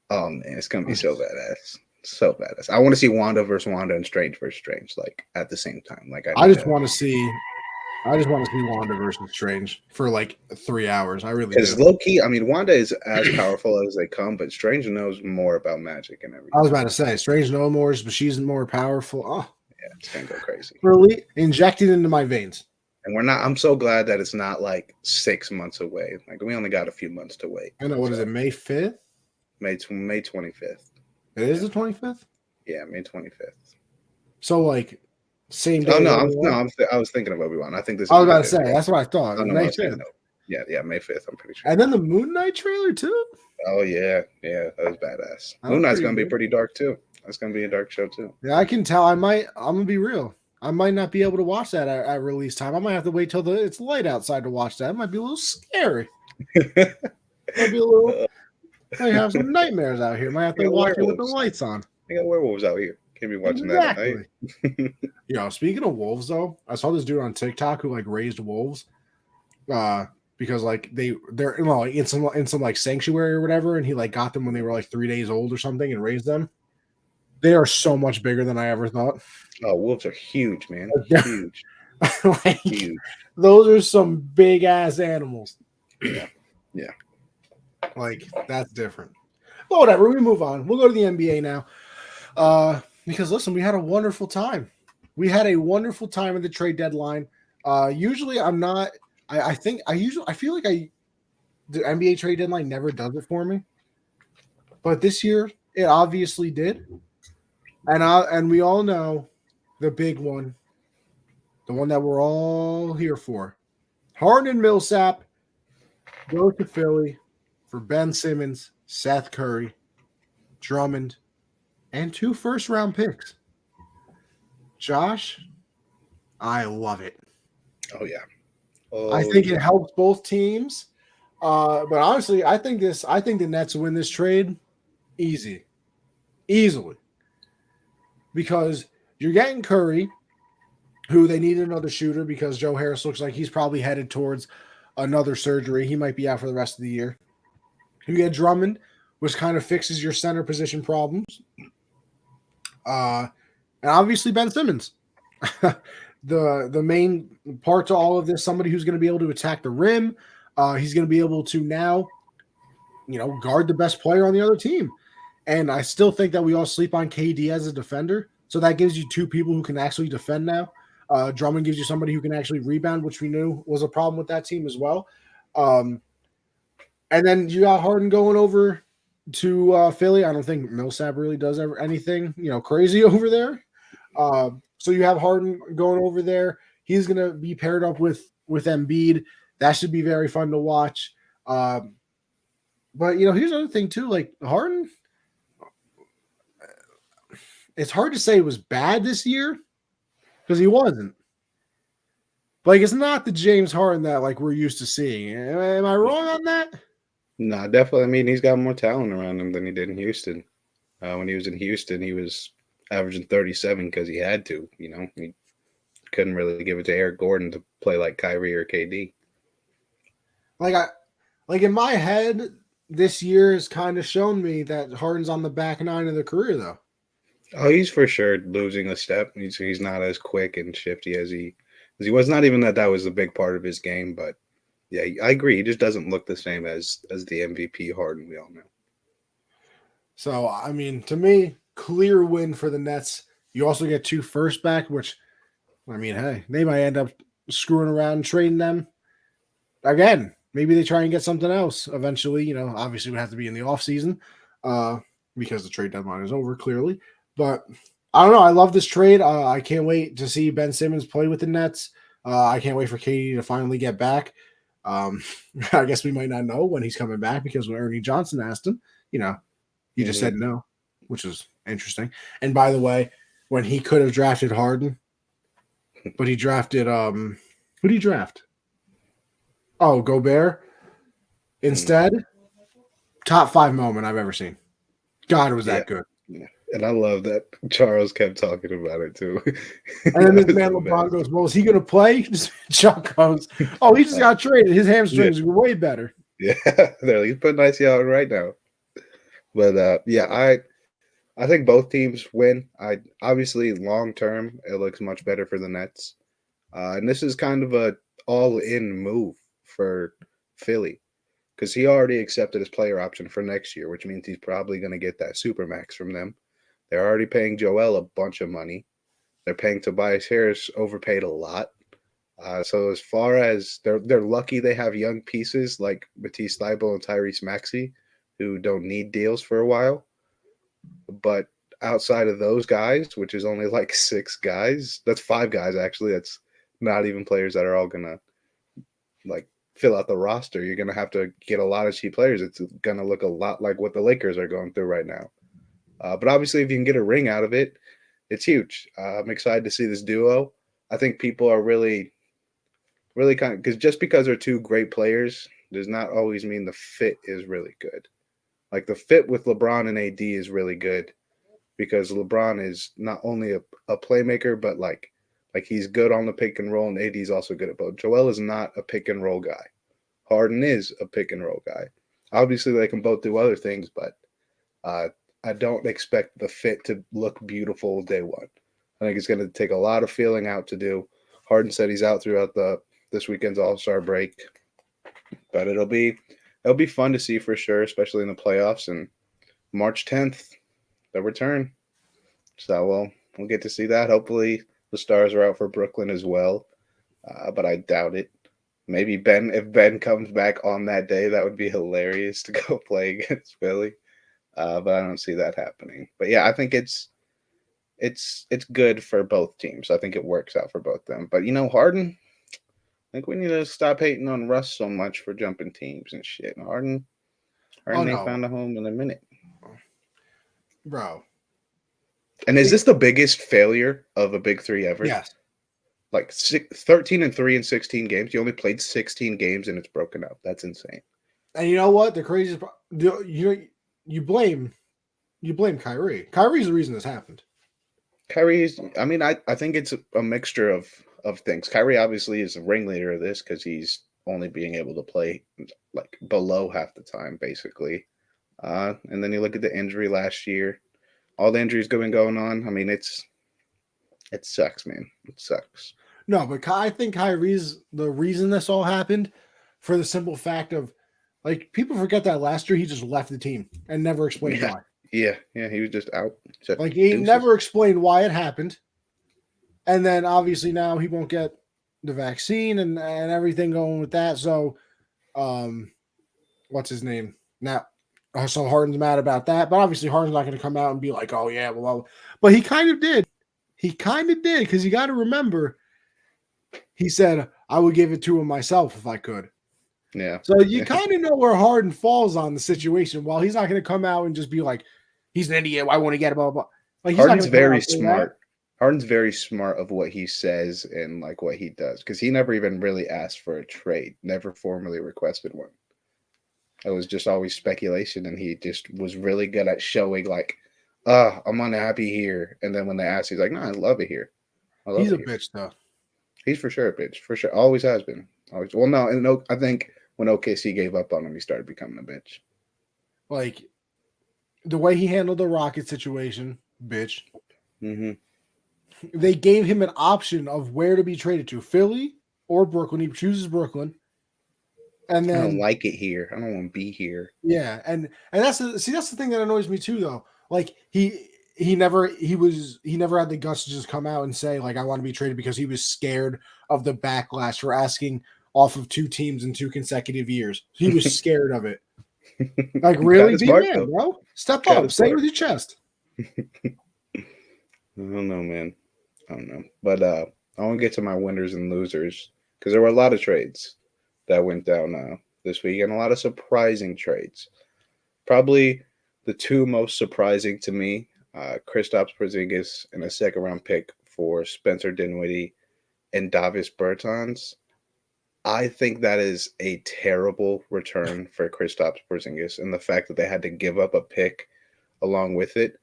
Oh, man, it's going to be so badass. So badass. I want to see Wanda versus Wanda and Strange versus Strange, like, at the same time. Like I just want to see Wanda versus Strange for like 3 hours. I really do. Because low key, I mean, Wanda is as powerful as they come, but Strange knows more about magic and everything. I was about to say Strange knows more, but she's more powerful. Oh, yeah, it's gonna go crazy. Really injected into my veins. And I'm so glad that it's not like 6 months away. Like we only got a few months to wait. I know. What is it? May 5th? May 25th. It is the 25th? Yeah, May 25th. So like same day. Oh no, I was thinking of Obi-Wan. I think this. I was about to say that's what I thought. Oh, no, May 5th. Yeah, May 5th. I'm pretty sure. And then the Moon Knight trailer too. Oh yeah, that was badass. Moon Knight's gonna be pretty dark too. That's gonna be a dark show too. Yeah, I can tell. I'm gonna be real. I might not be able to watch that at release time. I might have to wait till it's light outside to watch that. It might be a little scary. Might be a little. I have some nightmares out here. Might have to watch it with the lights on. I got werewolves out here. Can't be watching that at night. Yo, speaking of wolves, though, I saw this dude on TikTok who like raised wolves, because like they're in some like sanctuary or whatever, and he like got them when they were like 3 days old or something and raised them. They are so much bigger than I ever thought. Oh, wolves are huge, man. Huge. Like, huge. Those are some big ass animals. Yeah. Like that's different. But whatever, we move on. We'll go to the NBA now. Because listen, we had a wonderful time. We had a wonderful time at the trade deadline. Usually I'm not. I feel like the NBA trade deadline never does it for me. But this year it obviously did. And we all know the big one, the one that we're all here for. Harden and Millsap go to Philly for Ben Simmons, Seth Curry, Drummond, and 2 first-round picks. Josh, I love it. Oh yeah. I Oh think it yeah. helps both teams. But honestly, I think the Nets win this trade easily, because you're getting Curry, who they need another shooter because Joe Harris looks like he's probably headed towards another surgery. He might be out for the rest of the year. You get Drummond, which kind of fixes your center position problems. And obviously Ben Simmons. The main part to all of this, somebody who's going to be able to attack the rim. He's going to be able to now, guard the best player on the other team. And I still think that we all sleep on KD as a defender. So that gives you 2 people who can actually defend now. Drummond gives you somebody who can actually rebound, which we knew was a problem with that team as well. Um, and then you got Harden going over to Philly. I don't think Millsap really does anything, crazy over there. So you have Harden going over there. He's going to be paired up with Embiid. That should be very fun to watch. But here's another thing too. Like Harden, it's hard to say it was bad this year because he wasn't. Like it's not the James Harden that like we're used to seeing. Am I wrong on that? No, definitely. I mean, he's got more talent around him than he did in Houston. When he was in Houston, he was averaging 37 because he had to. He couldn't really give it to Eric Gordon to play like Kyrie or KD. Like in my head, this year has kind of shown me that Harden's on the back nine of the career, though. Oh, he's for sure losing a step. He's not as quick and shifty as he was. Not even that was a big part of his game, but yeah, I agree. He just doesn't look the same as the MVP Harden we all know. So I mean, to me, clear win for the Nets. You also get 2 first back, which I mean, hey, they might end up screwing around and trading them again. Maybe they try and get something else eventually. Obviously, it would have to be in the offseason because the trade deadline is over, clearly. But I don't know. I love this trade. I can't wait to see Ben Simmons play with the Nets. I can't wait for KD to finally get back. Um, I guess we might not know when he's coming back because when Ernie Johnson asked him, he just said no, which is interesting. And by the way, when he could have drafted Harden, but he drafted who did he draft? Oh, Gobert instead. Top 5 moment I've ever seen. God, was Yeah, that good. yeah. And I love that Charles kept talking about it too. And then this man LeBron goes, "Well, is he going to play?" Chuck goes, "Oh, he just got traded. His hamstrings were way better." Yeah, they're like, he's putting icy out right now. But yeah, I think both teams win. I obviously long term it looks much better for the Nets, and this is kind of a all in move for Philly because he already accepted his player option for next year, which means he's probably going to get that supermax from them. They're already paying Joel a bunch of money. They're paying Tobias Harris overpaid a lot. So as far as they're lucky they have young pieces like Matisse Thybulle and Tyrese Maxey who don't need deals for a while. But outside of those guys, which is only like 6 guys, that's 5 guys actually. That's not even players that are all gonna like fill out the roster. You're gonna have to get a lot of cheap players. It's gonna look a lot like what the Lakers are going through right now. But obviously, if you can get a ring out of it, it's huge. I'm excited to see this duo. I think people are really, really kind of because just because they're 2 great players does not always mean the fit is really good. Like the fit with LeBron and AD is really good because LeBron is not only a playmaker, but like he's good on the pick and roll, and AD is also good at both. Joel is not a pick and roll guy. Harden is a pick and roll guy. Obviously, they can both do other things, but I don't expect the fit to look beautiful day one. I think it's going to take a lot of feeling out to do. Harden said he's out throughout this weekend's All-Star break, but it'll be fun to see for sure, especially in the playoffs. And March 10th, the return. So we'll get to see that. Hopefully the stars are out for Brooklyn as well, but I doubt it. Maybe if Ben comes back on that day, that would be hilarious to go play against Philly. But I don't see that happening. But yeah, I think it's good for both teams. I think it works out for both them. But Harden, I think we need to stop hating on Russ so much for jumping teams and shit. Harden Oh ain't no, found a home in a minute. bro. And is this the biggest failure of a big three ever? Yes. Like 13-3 in 16 games. You only played 16 games and it's broken up. That's insane. And you know what? The craziest part, you blame Kyrie. Kyrie's the reason this happened. Kyrie's, I mean, I think it's a mixture of things. Kyrie obviously is the ringleader of this because he's only being able to play like below half the time, basically. And then you look at the injury last year, all the injuries going on. I mean, it sucks, man. It sucks. No, but I think Kyrie's the reason this all happened for the simple fact of, like, people forget that last year he just left the team and never explained Yeah. why. Yeah, he was just out. Like, he never explained why it happened. And then obviously now he won't get the vaccine and everything going with that. So, what's his name? Now, so Harden's mad about that. But obviously Harden's not going to come out and be like, oh, yeah, well, but he kind of did. He kind of did, because you got to remember, he said, I would give it to him myself if I could. Yeah. So you kind of know where Harden falls on the situation. While he's not going to come out and just be like, he's an idiot, I want to get him, blah, blah. Like, he's Harden's very smart. Harden's very smart of what he says and like what he does, because he never even really asked for a trade, never formally requested one. It was just always speculation, and he just was really good at showing like, I'm unhappy here. And then when they asked, he's like, no, I love it here. He's a bitch, though. He's for sure a bitch. For sure. Always has been. Always. Well, no, and I think when OKC gave up on him, he started becoming a bitch. Like, the way he handled the Rocket situation, bitch. Mm-hmm. They gave him an option of where to be traded to, Philly or Brooklyn. He chooses Brooklyn. And then I don't like it here. I don't want to be here. Yeah, and that's the thing that annoys me too, though. Like, he never had the guts to just come out and say, like, I want to be traded, because he was scared of the backlash for asking off of two teams in 2 consecutive years. He was scared of it. Like, really, be a man, bro. Step up. Say it with your chest. I don't know, man. I don't know. But I want to get to my winners and losers, because there were a lot of trades that went down this week, and a lot of surprising trades. Probably the 2 most surprising to me, Kristaps Porzingis and a second-round pick for Spencer Dinwiddie and Davis Bertans. I think that is a terrible return for Kristaps Porzingis, and the fact that they had to give up a pick along with it.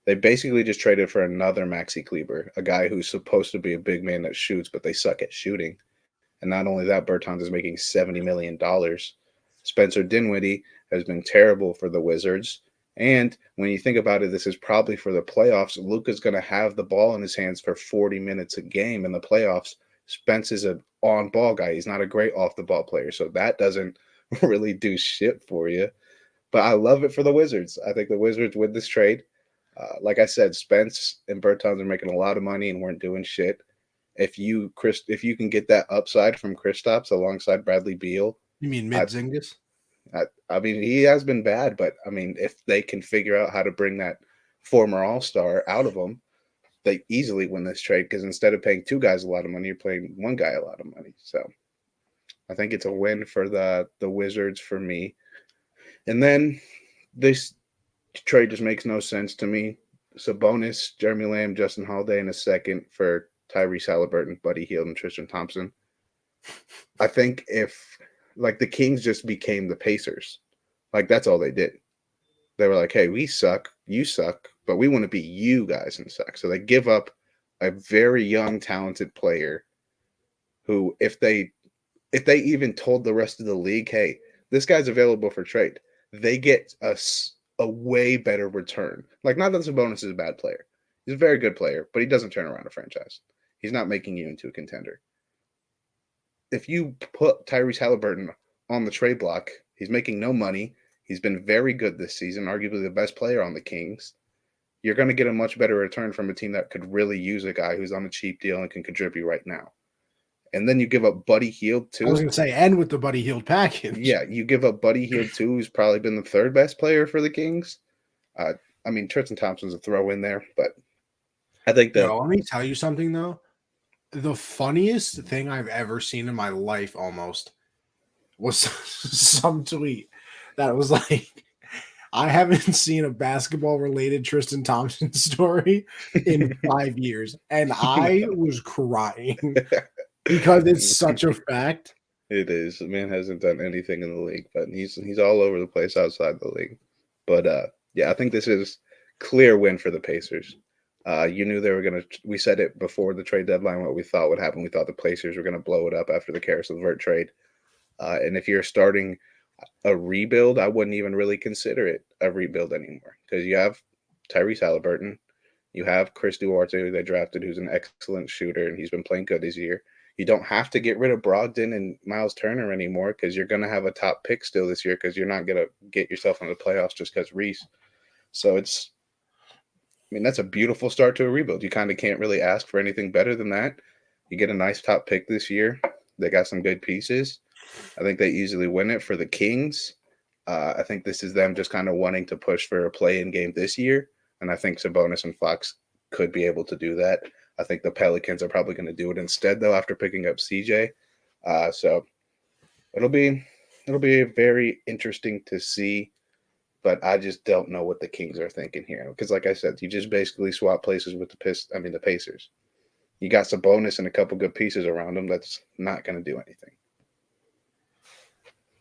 They basically just traded for another Maxi Kleber, a guy who's supposed to be a big man that shoots, but they suck at shooting. And not only that, Bertans is making $70 million. Spencer Dinwiddie has been terrible for the Wizards. And when you think about it, this is probably for the playoffs. Luka's going to have the ball in his hands for 40 minutes a game in the playoffs. Spence is an on-ball guy. He's not a great off-the-ball player, so that doesn't really do shit for you. But I love it for the Wizards. I think the Wizards win this trade. Like I said, Spence and Bertans are making a lot of money and weren't doing shit. If you can get that upside from Kristaps alongside Bradley Beal. You mean Mid-Zingas? I mean, he has been bad, but I mean, if they can figure out how to bring that former All-Star out of him, they easily win this trade, because instead of paying 2 guys a lot of money, you're paying 1 guy a lot of money. So I think it's a win for the Wizards for me. And then this trade just makes no sense to me. Sabonis, Jeremy Lamb, Justin Holiday in a second for Tyrese Halliburton, Buddy Hield, and Tristan Thompson. I think if, like, the Kings just became the Pacers, like, that's all they did. They were like, hey, we suck, you suck, but we want to be you guys and suck. So they give up a very young, talented player who, if they even told the rest of the league, hey, this guy's available for trade, they get a way better return. Like, not that Sabonis is a bad player. He's a very good player, but he doesn't turn around a franchise. He's not making you into a contender. If you put Tyrese Halliburton on the trade block, he's making no money. He's been very good this season, arguably the best player on the Kings. You're going to get a much better return from a team that could really use a guy who's on a cheap deal and can contribute right now. And then you give up Buddy Hield too. I was going to say, and with the Buddy Hield package. Yeah, you give up Buddy Hield too, who's probably been the 3rd best player for the Kings. I mean, Tristan Thompson's a throw in there, but I think that. Let me tell you something, though. The funniest thing I've ever seen in my life almost was some tweet that was like, I haven't seen a basketball related Tristan Thompson story in 5 years, and I was crying because it's such a fact. It is. The man hasn't done anything in the league, but he's all over the place outside the league. But yeah, I think this is clear win for the Pacers. You knew they were gonna. We said it before the trade deadline. What we thought would happen. We thought the Pacers were gonna blow it up after the Caris LeVert trade. And if you're starting a rebuild, I wouldn't even really consider it a rebuild anymore because you have Tyrese Halliburton, you have Chris Duarte, who they drafted, who's an excellent shooter, and he's been playing good this year. You don't have to get rid of Brogdon and Miles Turner anymore because you're going to have a top pick still this year because you're not going to get yourself into the playoffs just because Reese. So that's a beautiful start to a rebuild. You kind of can't really ask for anything better than that. You get a nice top pick this year. They got some good pieces. I think they easily win it for the Kings. I think this is them just kind of wanting to push for a play-in game this year, and I think Sabonis and Fox could be able to do that. I think the Pelicans are probably going to do it instead, though, after picking up CJ. So it'll be very interesting to see, but I just don't know what the Kings are thinking here. Because, like I said, you just basically swap places with the Pacers. You got Sabonis and a couple good pieces around them. That's not going to do anything.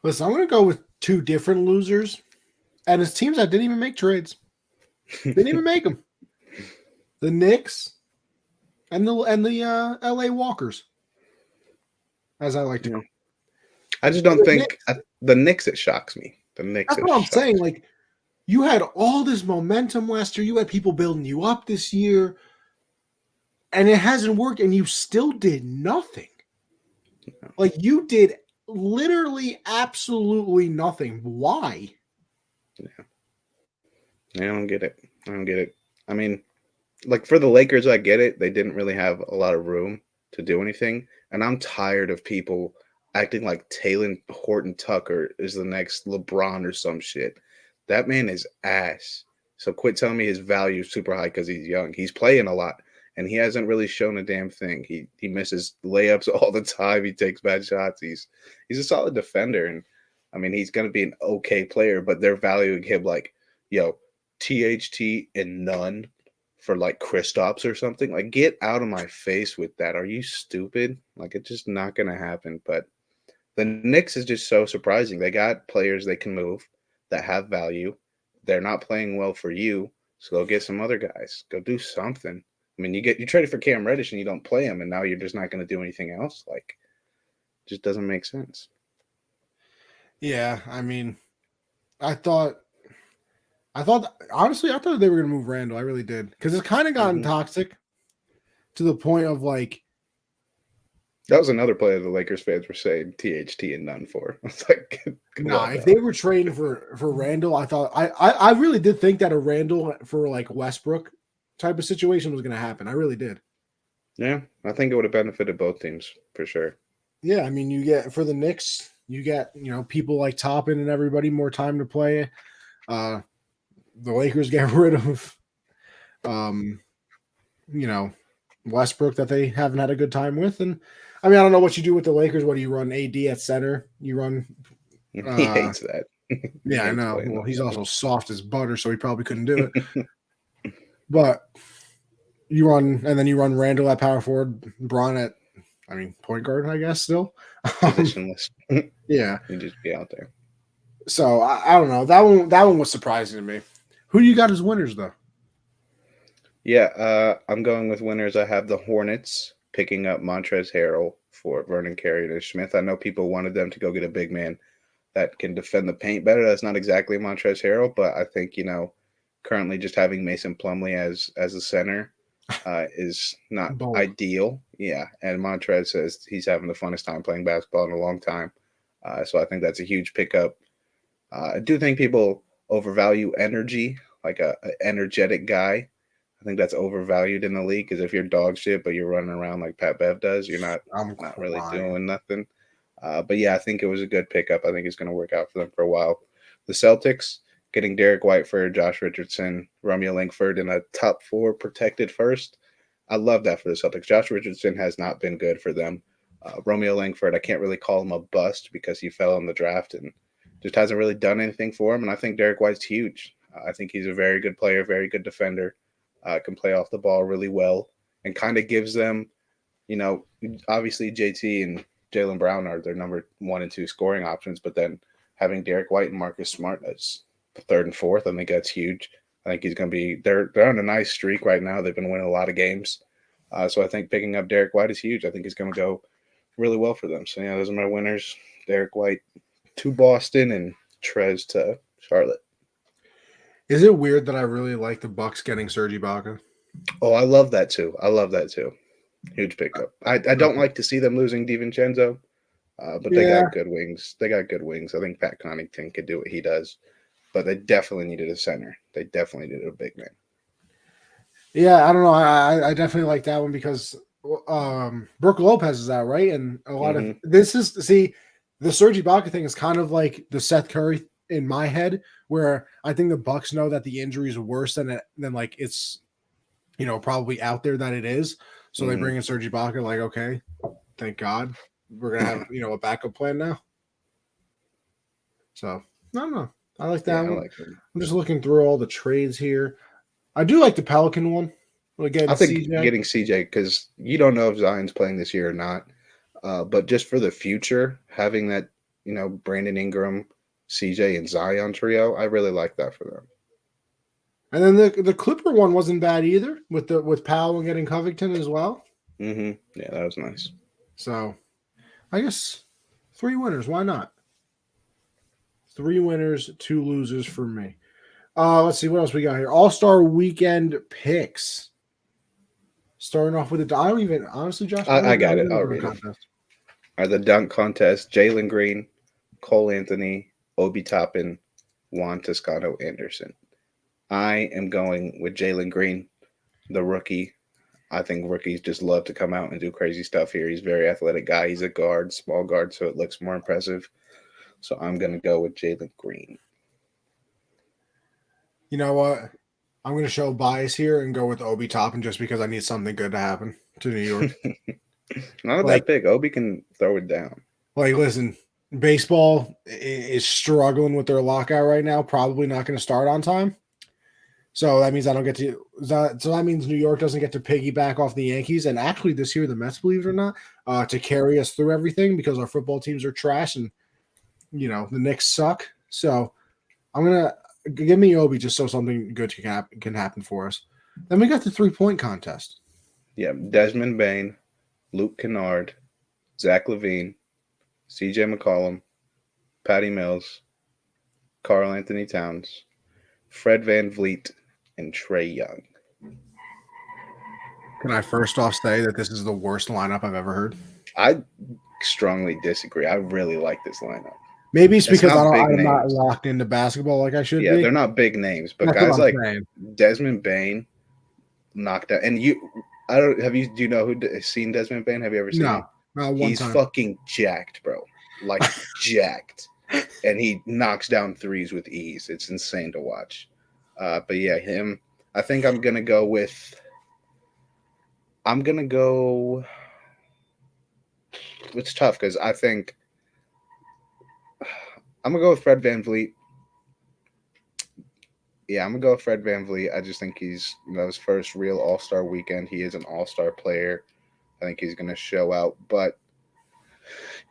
Listen, I'm going to go with two different losers, and it's teams that didn't even make trades. Didn't even make them. The Knicks and the LA Walkers, as I like to call. I just don't think the Knicks. It shocks me. The Knicks. That's what I'm saying. Like, you had all this momentum last year. You had people building you up this year, and it hasn't worked, and you still did nothing. Like, you did literally absolutely nothing. Why? Yeah. I don't get it. I mean, like for the Lakers, I get it. They didn't really have a lot of room to do anything. And I'm tired of people acting like Taylor Horton Tucker is the next LeBron or some shit. That man is ass. So quit telling me his value is super high because he's young. He's playing a lot, and he hasn't really shown a damn thing. He misses layups all the time. He takes bad shots. He's a solid defender, and I mean he's going to be an okay player, but they're valuing him like, THT and none for like Kristaps or something. Like, get out of my face with that. Are you stupid? Like, it's just not going to happen. But the Knicks is just so surprising. They got players they can move that have value. They're not playing well for you, so go get some other guys. Go do something. I mean, you traded for Cam Reddish and you don't play him, and now you're just not going to do anything else. Like, it just doesn't make sense. Yeah, I mean, I thought honestly, I thought they were going to move Randall. I really did, because it's kind of gotten toxic to the point of like. That was another player the Lakers fans were saying THT and none for. It's like, if they were trading for Randall, I thought I really did think that a Randall for like Westbrook type of situation was going to happen. I really did. Yeah, I think it would have benefited both teams for sure. Yeah, I mean, you get for the Knicks, you get people like Toppin and everybody more time to play. The Lakers get rid of, Westbrook that they haven't had a good time with, and I mean, I don't know what you do with the Lakers. What do you run AD at center? You run. He hates that. Yeah, I know. Well, he's also soft as butter, so he probably couldn't do it. But you run Randall at power forward, Braun at, point guard, I guess, still. Positionless. Yeah. He'd just be out there. So, I don't know. That one was surprising to me. Who you got as winners, though? Yeah, I'm going with winners. I have the Hornets picking up Montrezl Harrell for Vernon Carey and Smith. I know people wanted them to go get a big man that can defend the paint better. That's not exactly Montrezl Harrell, but I think, currently just having Mason Plumlee as a center is not ideal. Yeah, and Montrezl says he's having the funnest time playing basketball in a long time. So I think that's a huge pickup. I do think people overvalue energy, like a energetic guy. I think that's overvalued in the league because if you're dog shit, but you're running around like Pat Bev does, you're not really doing nothing. But yeah, I think it was a good pickup. I think it's going to work out for them for a while. The Celtics getting Derek White for Josh Richardson, Romeo Langford in a top 4 protected first. I love that for the Celtics. Josh Richardson has not been good for them. Romeo Langford, I can't really call him a bust because he fell in the draft and just hasn't really done anything for him. And I think Derek White's huge. I think he's a very good player, very good defender, can play off the ball really well, and kind of gives them, obviously JT and Jaylen Brown are their number 1 and 2 scoring options, but then having Derek White and Marcus Smart as the 3rd and 4th, I think that's huge. I think he's going to be – they're on a nice streak right now. They've been winning a lot of games. So I think picking up Derek White is huge. I think he's going to go really well for them. So, yeah, those are my winners. Derek White to Boston and Trez to Charlotte. Is it weird that I really like the Bucks getting Serge Ibaka? Oh, I love that too. Huge pickup. I don't like to see them losing DiVincenzo, but they got good wings. I think Pat Connaughton could do what he does, but they definitely needed a center. They definitely needed a big man. Yeah, I don't know. I definitely like that one because Brook Lopez is out, right? And a lot of this is the Serge Ibaka thing is kind of like the Seth Curry in my head, where I think the Bucks know that the injury is worse than like it's probably out there that it is. So they bring in Serge Ibaka, like, okay, thank God we're gonna have a backup plan now. So I don't know. I like that one. I'm just looking through all the trades here. I do like the Pelican one. Again, I think getting CJ, because you don't know if Zion's playing this year or not. But just for the future, having that, Brandon Ingram, CJ, and Zion trio, I really like that for them. And then the Clipper one wasn't bad either, with Powell and getting Covington as well. Yeah, that was nice. So I guess 3 winners. Why not? 3 winners, 2 losers for me. Let's see what else we got here. All-Star Weekend picks. Starting off with I don't even honestly, Josh. I got it. I'll read it. The dunk contest: Jalen Green, Cole Anthony, Obi Toppin, Juan Toscano Anderson. I am going with Jalen Green, the rookie. I think rookies just love to come out and do crazy stuff here. He's a very athletic guy. He's a guard, small guard, so it looks more impressive. So I'm going to go with Jalen Green. You know what? I'm going to show bias here and go with Obi Toppin just because I need something good to happen to New York. Not that big. Obi can throw it down. Like, listen, baseball is struggling with their lockout right now. Probably not going to start on time. So that means I don't get to. So that means New York doesn't get to piggyback off the Yankees. And actually, this year the Mets, believe it or not, to carry us through everything because our football teams are trash and the Knicks suck. So I'm gonna give me Obi just so something good can happen for us. Then we got the 3-point contest. Yeah, Desmond Bain, Luke Kennard, Zach LaVine, C.J. McCollum, Patty Mills, Karl Anthony Towns, Fred VanVleet, and Trae Young. Can I first off say that this is the worst lineup I've ever heard? I strongly disagree. I really like this lineup. Maybe it's because I'm not locked into basketball like I should be. Yeah, they're not big names, but guys like Desmond Bain knocked out. And do you know who has seen Desmond Bain? Have you ever seen him? Not one He's time. fucking jacked, bro. Like jacked. And he knocks down threes with ease. It's insane to watch. But yeah, him. I think I'm gonna go. It's tough because I think I'm gonna go with Fred VanVleet. Yeah, I'm gonna go with Fred VanVleet. I just think he's his first real All-Star weekend. He is an All-Star player. I think he's gonna show out. But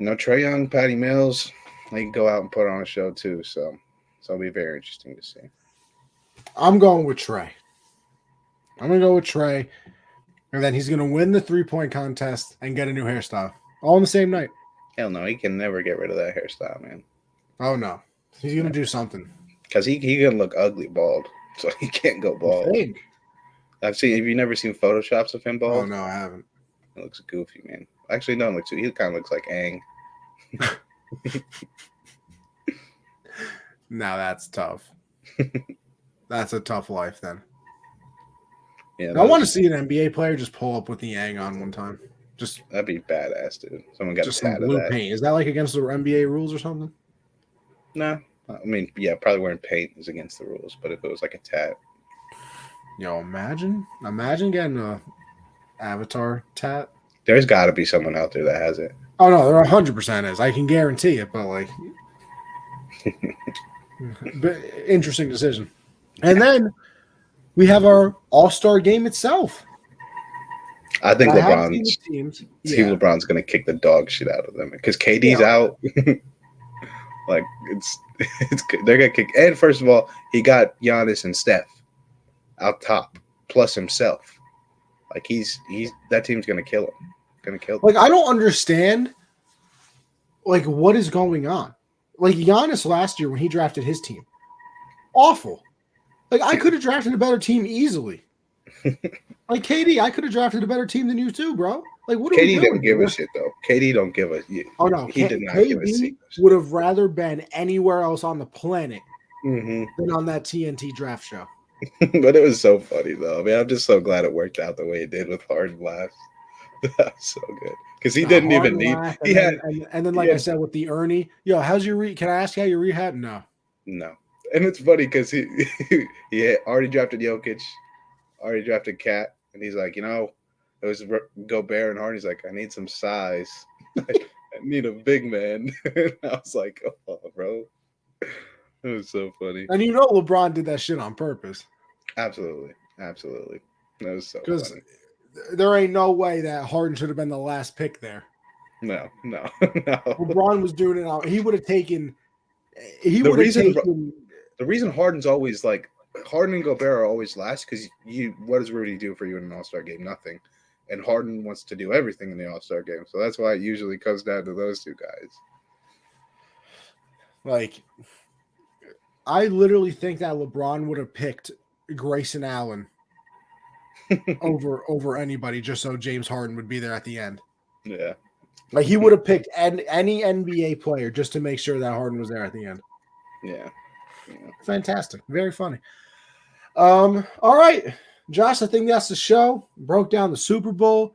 Trae Young, Patty Mills, they can go out and put on a show too. So it'll be very interesting to see. I'm going with Trae. I'm gonna go with Trae, and then he's gonna win the 3-point contest and get a new hairstyle all on the same night. Hell no, he can never get rid of that hairstyle, man. Oh no, he's gonna do something. Because he can look ugly bald, so he can't go bald. Have you never seen photoshops of him bald? Oh no, I haven't. It looks goofy, man. Actually, no, he kind of looks like Aang. Now that's tough. That's a tough life then. Yeah, I want to see an NBA player just pull up with the Yang on one time. That'd be badass, dude. Someone got just a tat of blue that. paint. Is that like against the NBA rules or something? No. I mean, yeah, probably wearing paint is against the rules, but if it was like a tat. Imagine getting a avatar tat. There's got to be someone out there that has it. Oh no, there 100% is. I can guarantee it, but like, But interesting decision. And then we have our All-Star game itself. I think And I have seen LeBron's the teams. Team Yeah. LeBron's gonna kick the dog shit out of them because KD's Yeah. out. Like they're gonna kick. And first of all, he got Giannis and Steph out top plus himself. Like he's that team's gonna kill him. Gonna kill them. Like, I don't understand, like, what is going on. Like, Giannis last year when he drafted his team, awful. Like, I could have drafted a better team easily. Like, KD, I could have drafted a better team than you too, bro. Like, what are we KD doing? don't give a shit though. KD don't give a. Oh no, he did not give a shit. KD would have rather been anywhere else on the planet Mm-hmm. than on that TNT draft show. But it was so funny though. I mean, I'm just so glad it worked out the way it did with Harden last. That was so good because he didn't even need. He had, and then like I said with the Ernie, yo, how's your can I ask you how your rehab? No. And it's funny because he had already drafted Jokic, already drafted Cat, and he's like, it was Gobert and Harden. He's like, I need some size. I need a big man. And I was like, oh, bro. It was so funny. And LeBron did that shit on purpose. Absolutely. That was so funny. There ain't no way that Harden should have been the last pick there. No. LeBron was doing it. He would have taken. The reason Harden's always like Harden and Gobert are always last because what does Rudy do for you in an All-Star game? Nothing. And Harden wants to do everything in the All-Star game. So that's why it usually comes down to those two guys. Like, I literally think that LeBron would have picked Grayson Allen over anybody just so James Harden would be there at the end. Yeah. Like, he would have picked any NBA player just to make sure that Harden was there at the end. Yeah. Fantastic. Very funny. All right. Josh, I think that's the show. Broke down the Super Bowl.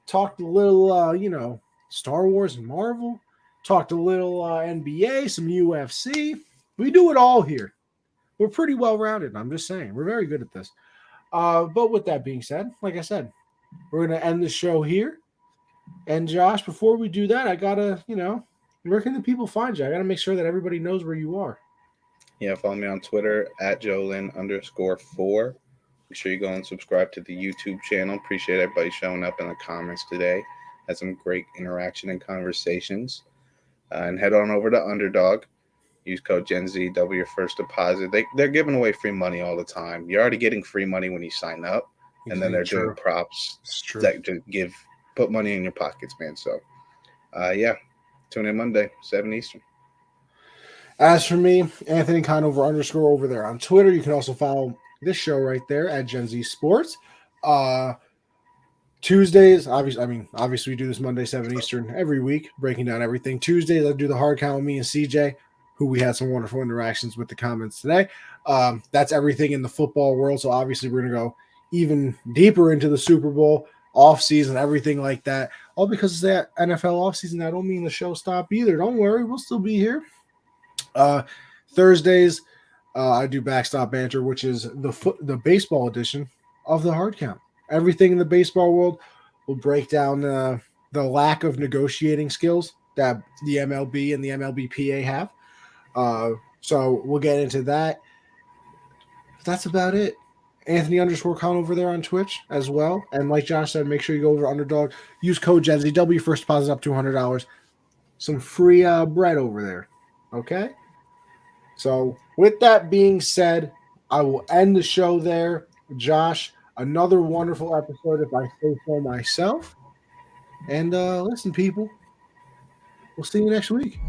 Talked a little, Star Wars and Marvel. Talked a little NBA, some UFC. We do it all here. We're pretty well-rounded. I'm just saying. We're very good at this. But with that being said, like I said, we're going to end the show here. And Josh, before we do that, I got to, where can the people find you? I got to make sure that everybody knows where you are. Yeah, follow me on Twitter at Jolin_4. Make sure you go and subscribe to the YouTube channel. Appreciate everybody showing up in the comments today. Had some great interaction and conversations. And head on over to Underdog. Use code GenZ, double your first deposit. They're giving away free money all the time. You're already getting free money when you sign up. And then they're doing props that to put money in your pockets, man. So, tune in Monday, 7 Eastern. As for me, Anthony Conover _ over there on Twitter. You can also follow this show right there at Gen Z Sports. Tuesdays, obviously we do this Monday, 7 Eastern every week, breaking down everything. Tuesdays, I do the hard count with me and CJ, who we had some wonderful interactions with the comments today. That's everything in the football world. So obviously we're going to go even deeper into the Super Bowl, offseason, everything like that. All because it's that NFL offseason. That don't mean the show stop either. Don't worry, we'll still be here. Thursdays, I do Backstop Banter, which is the baseball edition of the hard count. Everything in the baseball world will break down the lack of negotiating skills that the MLB and the MLBPA have. So we'll get into that. That's about it. Anthony _Con over there on Twitch as well. And like Josh said, make sure you go over to Underdog. Use code GenZ. Double your first deposit up to $200. Some free bread over there. Okay? So with that being said, I will end the show there. Josh, another wonderful episode if I say so myself. And listen, people, we'll see you next week.